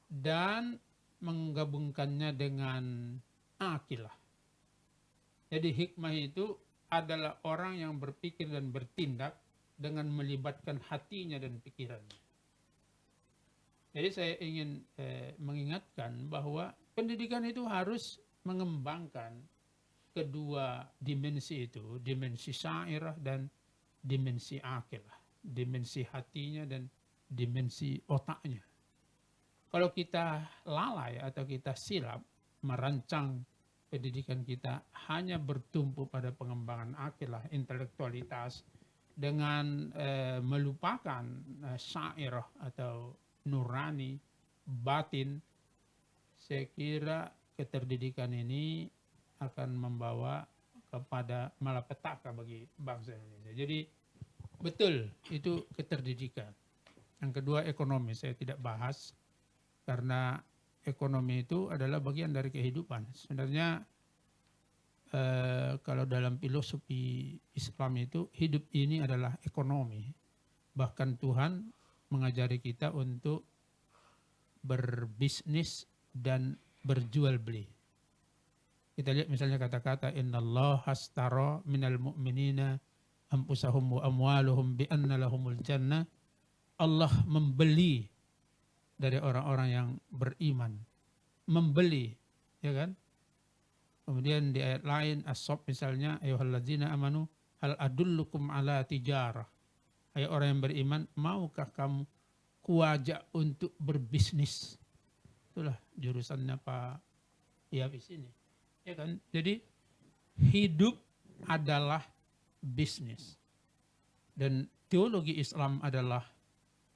[SPEAKER 3] dan menggabungkannya dengan akilah. Jadi hikmah itu adalah orang yang berpikir dan bertindak dengan melibatkan hatinya dan pikirannya. Jadi saya ingin mengingatkan bahwa pendidikan itu harus mengembangkan kedua dimensi itu, dimensi syairah dan dimensi akilah, dimensi hatinya dan dimensi otaknya. Kalau kita lalai atau kita silap merancang pendidikan kita hanya bertumpu pada pengembangan akilah, intelektualitas dengan melupakan syairah atau nurani, batin, saya kira keterdidikan ini akan membawa kepada malapetaka bagi bangsa Indonesia. Jadi betul itu keterdidikan. Yang kedua ekonomi, saya tidak bahas karena ekonomi itu adalah bagian dari kehidupan. Sebenarnya kalau dalam filosofi Islam itu hidup ini adalah ekonomi. Bahkan Tuhan mengajari kita untuk berbisnis dan berjual beli. Kita lihat misalnya kata-kata innallaha astara minal mu'minina anfusahum wa amwaluhum bi anna lahumul jannah. Allah membeli dari orang-orang yang beriman. Membeli, ya kan? Kemudian di ayat lain As-Saff misalnya, ayyuhalladzina amanu hal adullukum ala tijarah. Hai orang yang beriman, maukah kamu kuajak untuk berbisnis? Itulah jurusannya Pak Yafis ini. Ya kan? Jadi hidup adalah bisnis. Dan teologi Islam adalah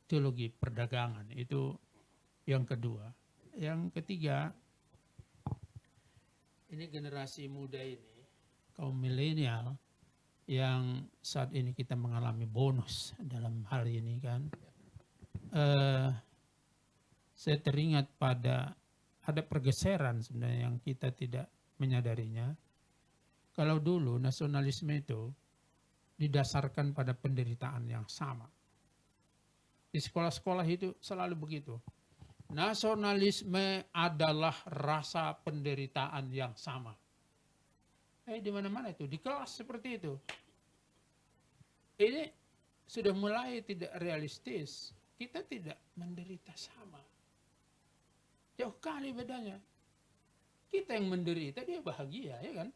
[SPEAKER 3] teologi perdagangan. Itu yang kedua. Yang ketiga, ini generasi muda ini, kaum milenial yang saat ini kita mengalami bonus dalam hal ini kan. Saya teringat pada ada pergeseran sebenarnya yang kita tidak menyadarinya. Kalau dulu nasionalisme itu didasarkan pada penderitaan yang sama. Di sekolah-sekolah itu selalu begitu. Nasionalisme adalah rasa penderitaan yang sama. Di mana-mana itu, di kelas seperti itu. Ini sudah mulai tidak realistis. Kita tidak menderita sama. Jauh kali bedanya. Kita yang menderita, dia bahagia, ya kan?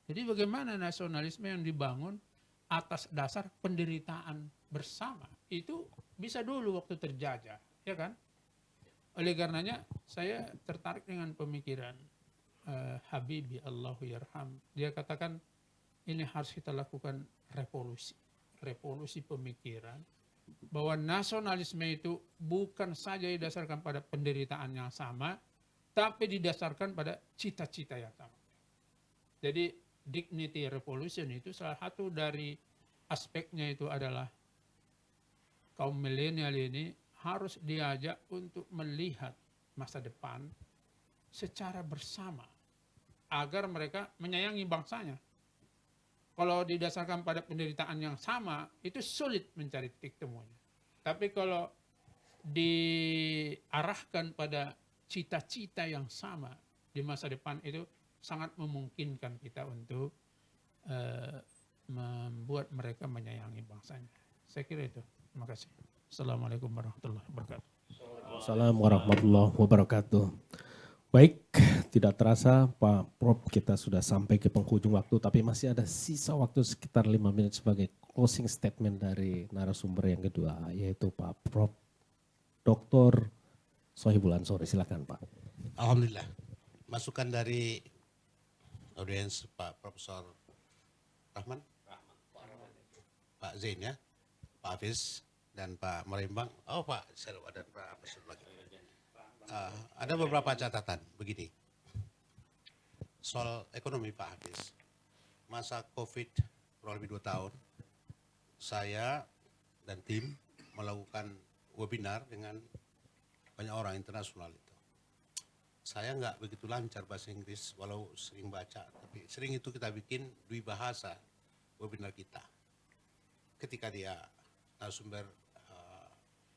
[SPEAKER 3] Jadi bagaimana nasionalisme yang dibangun atas dasar penderitaan bersama. Itu bisa dulu waktu terjajah, ya kan? Oleh karenanya saya tertarik dengan pemikiran Habibie Allahu Yarham. Dia katakan ini harus kita lakukan revolusi pemikiran, bahwa nasionalisme itu bukan saja didasarkan pada penderitaan yang sama, tapi didasarkan pada cita-cita yang sama. Jadi dignity revolution itu salah satu dari aspeknya itu adalah kaum milenial ini harus diajak untuk melihat masa depan secara bersama agar mereka menyayangi bangsanya. Kalau didasarkan pada penderitaan yang sama, itu sulit mencari titik temunya. Tapi kalau diarahkan pada cita-cita yang sama di masa depan, itu sangat memungkinkan kita untuk membuat mereka menyayangi bangsanya. Saya kira itu. Terima kasih. Assalamualaikum warahmatullahi wabarakatuh.
[SPEAKER 1] Assalamualaikum warahmatullahi wabarakatuh. Baik, tidak terasa Pak Prof kita sudah sampai ke penghujung waktu, tapi masih ada sisa waktu sekitar 5 menit sebagai closing statement dari narasumber yang kedua, yaitu Pak Prof Dr. Sohibul Ansori. Silakan Pak.
[SPEAKER 2] Alhamdulillah, masukan dari audiens Pak Profesor Rahman, Pak Zain ya, Pak Hafiz dan Pak Marembang, Pak Selwa dan Pak Hafiz lagi. Ada beberapa catatan begini. Soal ekonomi Pak Hafiz, masa COVID kurang lebih 2 tahun, saya dan tim melakukan webinar dengan banyak orang internasional itu. Saya nggak begitu lancar bahasa Inggris, walau sering baca, tapi sering itu kita bikin dua bahasa webinar kita. Ketika dia narasumber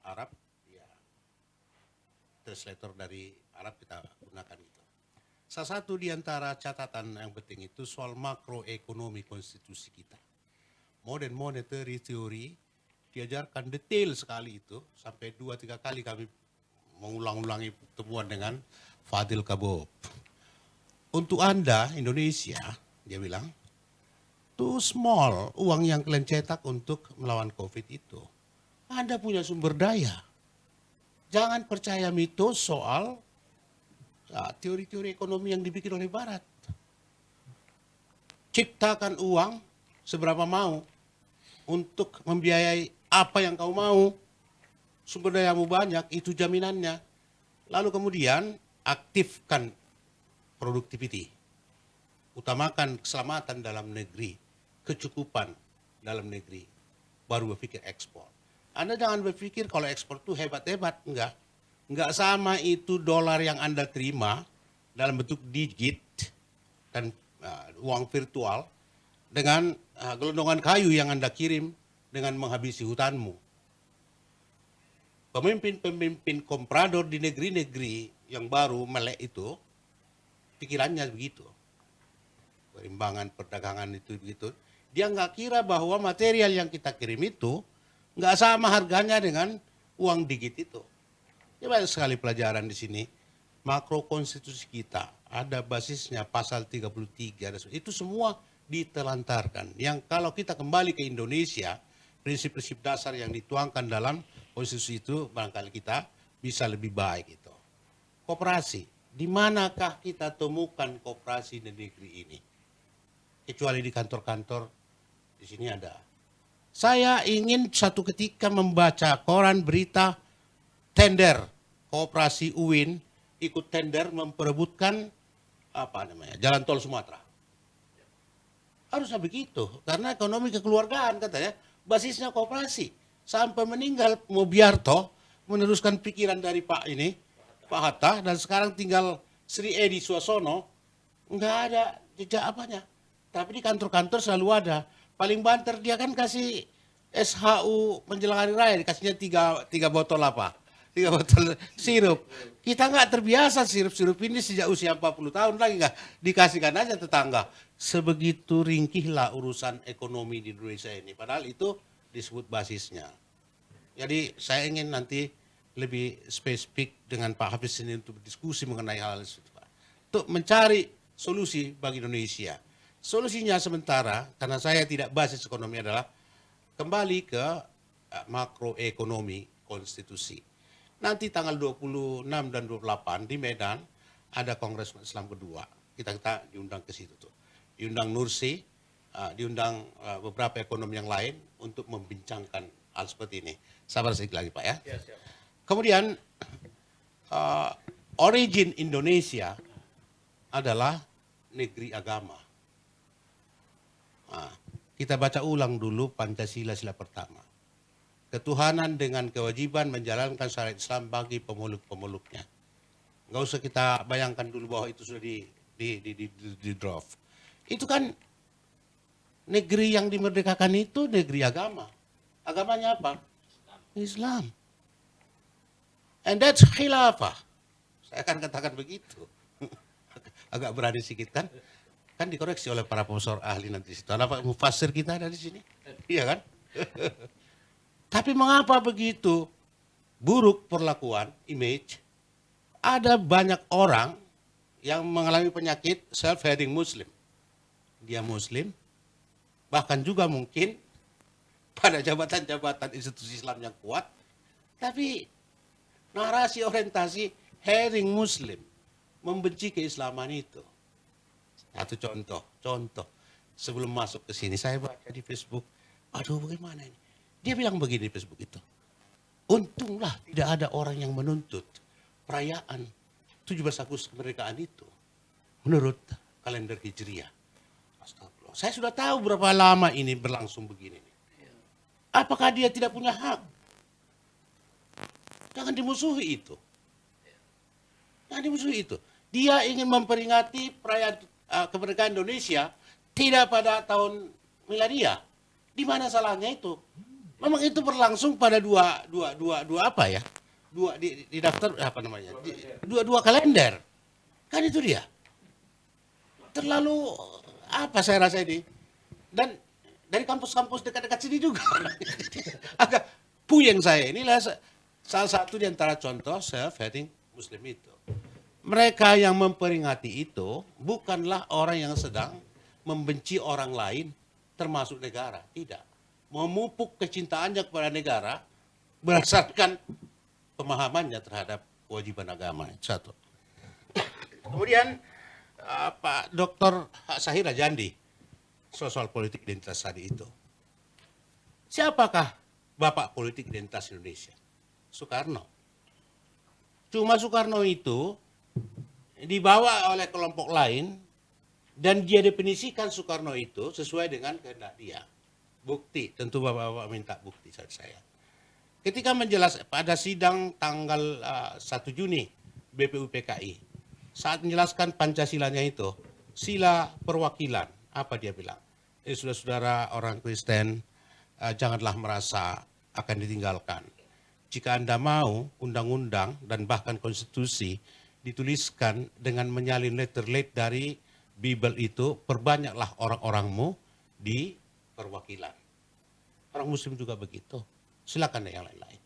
[SPEAKER 2] Arab, ya translator dari Arab kita gunakan itu. Salah satu di antara catatan yang penting itu soal makroekonomi konstitusi kita. Modern monetary theory diajarkan detail sekali itu, sampai 2-3 kali kami mengulang-ulangi pertemuan dengan Fadil Kabob. Untuk Anda, Indonesia, dia bilang, too small uang yang kalian cetak untuk melawan COVID itu. Anda punya sumber daya. Jangan percaya mitos soal teori-teori ekonomi yang dibikin oleh Barat. Ciptakan uang seberapa mau untuk membiayai apa yang kau mau. Sumber dayamu banyak, itu jaminannya. Lalu kemudian aktifkan productivity. Utamakan keselamatan dalam negeri, kecukupan dalam negeri. Baru berpikir ekspor. Anda jangan berpikir kalau ekspor itu hebat-hebat, enggak. Enggak sama itu dolar yang Anda terima dalam bentuk digit dan uang virtual dengan gelondongan kayu yang Anda kirim dengan menghabisi hutanmu. Pemimpin-pemimpin komprador di negeri-negeri yang baru melek itu, pikirannya begitu. Perimbangan perdagangan itu begitu. Dia nggak kira bahwa material yang kita kirim itu nggak sama harganya dengan uang digit itu. Ya banyak sekali pelajaran di sini. Makro konstitusi kita ada basisnya pasal 33, itu semua ditelantarkan. Yang kalau kita kembali ke Indonesia, prinsip-prinsip dasar yang dituangkan dalam konstitusi itu barangkali kita bisa lebih baik itu. Koperasi, di manakah kita temukan koperasi di negeri ini? Kecuali di kantor-kantor, di sini ada. Saya ingin satu ketika membaca koran berita tender koperasi UIN ikut tender memperebutkan jalan tol Sumatera. Harusnya begitu, karena ekonomi kekeluargaan katanya basisnya koperasi. Sampai meninggal Mobiarto meneruskan pikiran dari Pak Hatta, dan sekarang tinggal Sri Edi Suasono, nggak ada jejak apanya. Tapi di kantor-kantor selalu ada. Paling banter dia kan kasih SHU menjelang hari raya, dikasihnya tiga botol 3 botol sirup. Kita nggak terbiasa sirup-sirup ini sejak usia 40 tahun lagi nggak dikasihkan aja tetangga. Sebegitu ringkihlah urusan ekonomi di Indonesia ini. Padahal itu disebut basisnya. Jadi saya ingin nanti lebih spesifik dengan Pak Hafiz ini untuk berdiskusi mengenai hal itu, Pak. Untuk mencari solusi bagi Indonesia. Solusinya sementara, karena saya tidak basis ekonomi, adalah kembali ke makroekonomi konstitusi. Nanti tanggal 26 dan 28 di Medan ada Kongres Islam kedua. Kita diundang ke situ tuh. Diundang Nursi, diundang beberapa ekonom yang lain untuk membincangkan hal seperti ini. Sabar sedikit lagi Pak ya. Kemudian origin Indonesia adalah negeri agama. Nah, kita baca ulang dulu Pancasila sila pertama. Ketuhanan dengan kewajiban menjalankan syariat Islam bagi pemeluk-pemeluknya. Nggak usah kita bayangkan dulu bahwa itu sudah di draft. Itu kan negeri yang dimerdekakan itu negeri agama. Agamanya apa? Islam. And that's khilafah. Saya akan katakan begitu. Agak berani sedikit kan? Kan dikoreksi oleh para profesor ahli nanti situ. Ada Pak Mufassir kita ada di sini. Iya kan? Tapi mengapa begitu buruk perlakuan, image? Ada banyak orang yang mengalami penyakit self-hating Muslim. Dia Muslim, bahkan juga mungkin pada jabatan-jabatan institusi Islam yang kuat, tapi narasi orientasi hating Muslim, membenci keislaman itu. Satu contoh. Sebelum masuk ke sini, saya baca di Facebook, aduh bagaimana ini? Dia bilang begini di Facebook itu, untunglah tidak ada orang yang menuntut perayaan 17 Agustus kemerdekaan itu menurut kalender Hijriah. Astagfirullah. Saya sudah tahu berapa lama ini berlangsung begini. Apakah dia tidak punya hak? Jangan dimusuhi itu. Jangan dimusuhi itu. Dia ingin memperingati perayaan kemerdekaan Indonesia tidak pada tahun miladia. Di mana salahnya itu? Memang itu berlangsung pada dua apa ya? Di daftar apa namanya? Dua kalender. Kan itu dia. Terlalu apa saya rasa ini? Dan dari kampus-kampus dekat-dekat sini juga. Agak puyeng saya. Inilah salah satu di antara contoh self-hating Muslim itu. Mereka yang memperingati itu bukanlah orang yang sedang membenci orang lain termasuk negara. Tidak. Memupuk kecintaannya kepada negara berdasarkan pemahamannya terhadap kewajiban agama. Satu. Kemudian Pak Dr. Sahira Jandi, soal politik identitas tadi itu. Siapakah Bapak politik identitas Indonesia? Soekarno. Cuma Soekarno itu dibawa oleh kelompok lain dan dia definisikan Soekarno itu sesuai dengan kehendak dia. Bukti, tentu Bapak-Bapak minta bukti saat saya. Ketika menjelaskan pada sidang tanggal 1 Juni BPUPKI, saat menjelaskan Pancasilanya itu, sila perwakilan, apa dia bilang? Saudara-saudara orang Kristen, janganlah merasa akan ditinggalkan. Jika Anda mau undang-undang dan bahkan konstitusi dituliskan dengan menyalin letter-letter dari Bible itu, perbanyaklah orang-orangmu di perwakilan. Orang Muslim juga begitu. Silakan yang lain-lain.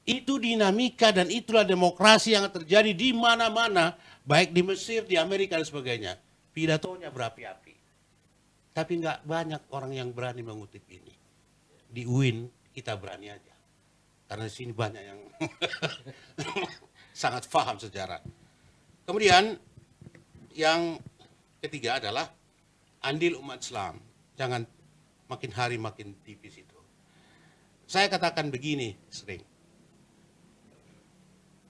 [SPEAKER 2] Itu dinamika dan itulah demokrasi yang terjadi di mana-mana, baik di Mesir, di Amerika dan sebagainya. Pidatonya berapi-api. Tapi nggak banyak orang yang berani mengutip ini. Di UIN kita berani aja. Karena di sini banyak yang sangat paham sejarah. Kemudian yang ketiga adalah andil umat Islam. Jangan makin hari makin tipis itu. Saya katakan begini sering.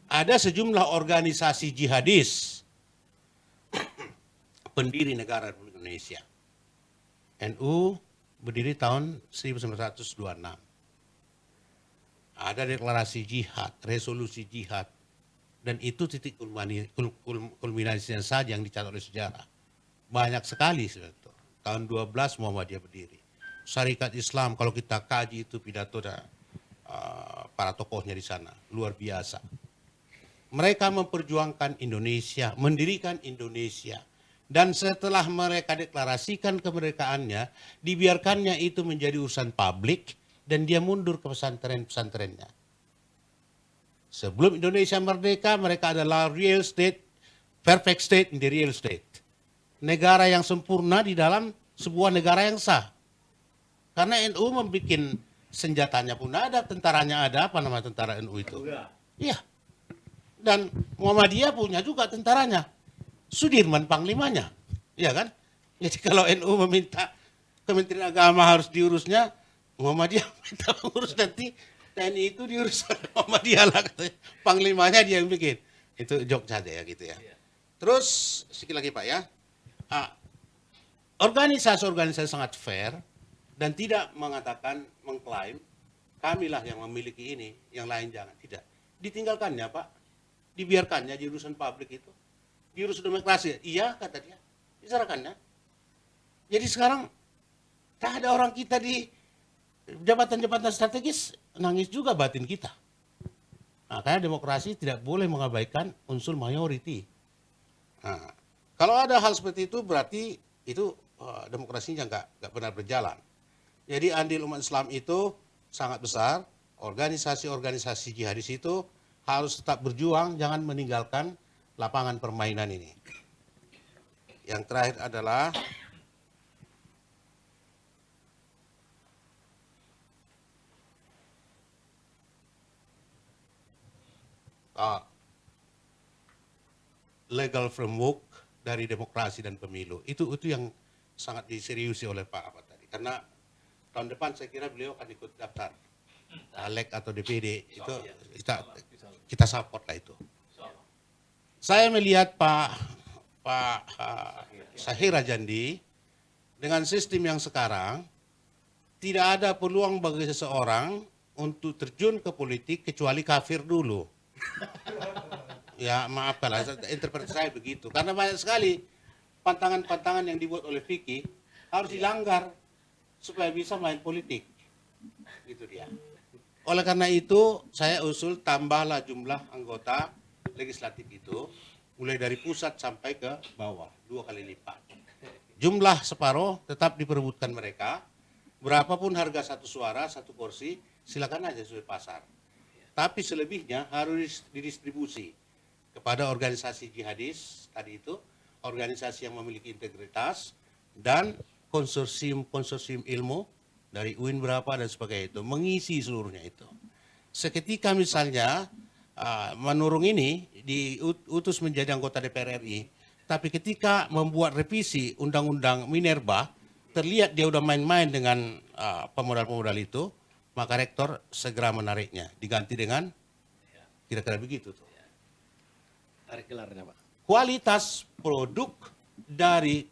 [SPEAKER 2] Ada sejumlah organisasi jihadis pendiri negara Republik Indonesia. NU berdiri tahun 1926. Ada deklarasi jihad, resolusi jihad, dan itu titik kulminasinya saja yang dicatat oleh sejarah. Banyak sekali itu. Tahun 12 Muhammadiyah berdiri. Syarikat Islam kalau kita kaji itu pidato para tokohnya di sana luar biasa. Mereka memperjuangkan Indonesia, mendirikan Indonesia. Dan setelah mereka deklarasikan kemerdekaannya, dibiarkannya itu menjadi urusan publik dan dia mundur ke pesantren-pesantrennya. Sebelum Indonesia merdeka, mereka adalah real state, perfect state in the real state. Negara yang sempurna di dalam sebuah negara yang sah. Karena NU membuat senjatanya pun ada, tentaranya ada, apa nama tentara NU itu? Iya. Dan Muhammadiyah punya juga tentaranya. Sudirman panglimanya. Iya kan? Jadi kalau NU meminta Kementerian Agama harus diurusnya, Muhammadiyah minta urus nanti TNI itu diurus oleh Muhammadiyah lah. Panglimanya dia yang bikin. Itu joke saja ya gitu ya. Terus sedikit lagi Pak ya. Organisasi-organisasi sangat fair dan tidak mengatakan, mengklaim kamilah yang memiliki ini, yang lain jangan. Tidak. Ditinggalkannya Pak. Dibiarkannya di urusan publik itu. Di urusan demokrasi. Iya kata dia. Diserahkannya. Jadi sekarang tak ada orang kita di jabatan-jabatan strategis, nangis juga batin kita. Makanya demokrasi tidak boleh mengabaikan unsur mayoriti. Nah, kalau ada hal seperti itu berarti itu demokrasinya nggak benar berjalan. Jadi andil umat Islam itu sangat besar. Organisasi-organisasi jihadis itu harus tetap berjuang, jangan meninggalkan lapangan permainan ini. Yang terakhir adalah legal framework dari demokrasi dan pemilu. Itu yang sangat diseriusi oleh Pak Ahmad tadi. Karena tahun depan saya kira beliau akan ikut daftar LEK atau DPD. Itu kita support lah itu. Saya melihat Pak Sahir Rajandi dengan sistem yang sekarang tidak ada peluang bagi seseorang untuk terjun ke politik kecuali kafir dulu. Ya maaf kalau interpretasi saya begitu. Karena banyak sekali pantangan-pantangan yang dibuat oleh Vicky harus dilanggar supaya bisa main politik. Gitu dia. Oleh karena itu saya usul tambahlah jumlah anggota legislatif itu mulai dari pusat sampai ke bawah 2 kali lipat. Jumlah separuh tetap diperebutkan mereka. Berapapun harga satu suara, satu kursi, silakan aja sesuai pasar. Tapi selebihnya harus didistribusi kepada organisasi jihadis tadi itu, organisasi yang memiliki integritas dan konsorsium ilmu dari UIN berapa dan sebagainya itu, mengisi seluruhnya itu. Seketika misalnya Manurung ini diutus menjadi anggota DPR RI, tapi ketika membuat revisi Undang-Undang Minerba, terlihat dia udah main-main dengan pemodal-pemodal itu, maka rektor segera menariknya, diganti dengan kira-kira begitu tuh.
[SPEAKER 1] Tarik gelarnya Pak.
[SPEAKER 2] Kualitas produk dari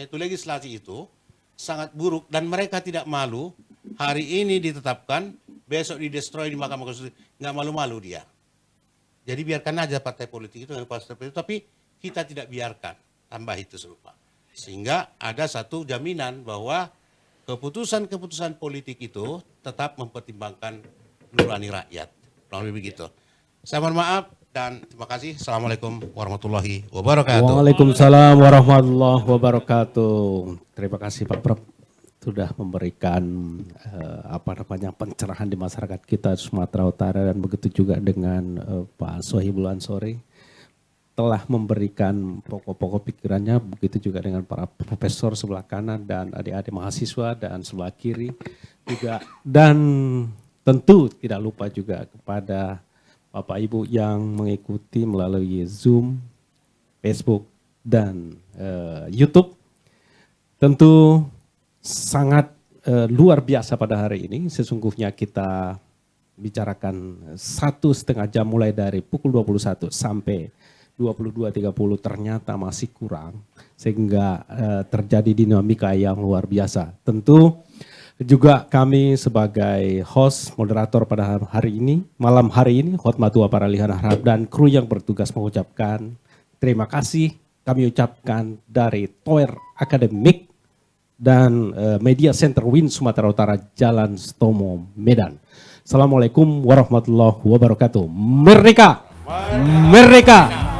[SPEAKER 2] legislasi itu sangat buruk dan mereka tidak malu. Hari ini ditetapkan, besok didestroy di Mahkamah Konstitusi, nggak malu-malu dia. Jadi biarkan aja partai politik itu dengan partai politik, tapi kita tidak biarkan, tambah itu serupa. Sehingga ada satu jaminan bahwa keputusan-keputusan politik itu tetap mempertimbangkan nurani rakyat. Kurang lebih begitu. Saya mohon maaf dan terima kasih. Assalamualaikum warahmatullahi wabarakatuh.
[SPEAKER 1] Waalaikumsalam warahmatullahi wabarakatuh. Terima kasih Pak Prof. sudah memberikan pencerahan di masyarakat kita Sumatera Utara, dan begitu juga dengan Pak Sohibul Ansori telah memberikan pokok-pokok pikirannya, begitu juga dengan para profesor sebelah kanan dan adik-adik mahasiswa dan sebelah kiri juga, dan tentu tidak lupa juga kepada Bapak Ibu yang mengikuti melalui Zoom, Facebook, dan YouTube. Tentu sangat luar biasa pada hari ini. Sesungguhnya kita bicarakan 1,5 jam mulai dari pukul 21 sampai 22.30 ternyata masih kurang, sehingga terjadi dinamika yang luar biasa. Tentu juga kami sebagai host, moderator pada hari ini, malam hari ini, Khotmatul Paralihan Harap dan kru yang bertugas mengucapkan terima kasih. Kami ucapkan dari Tower Akademik dan Media Center Win Sumatera Utara, Jalan Stomo, Medan. Assalamualaikum warahmatullahi wabarakatuh. Merdeka! Merdeka!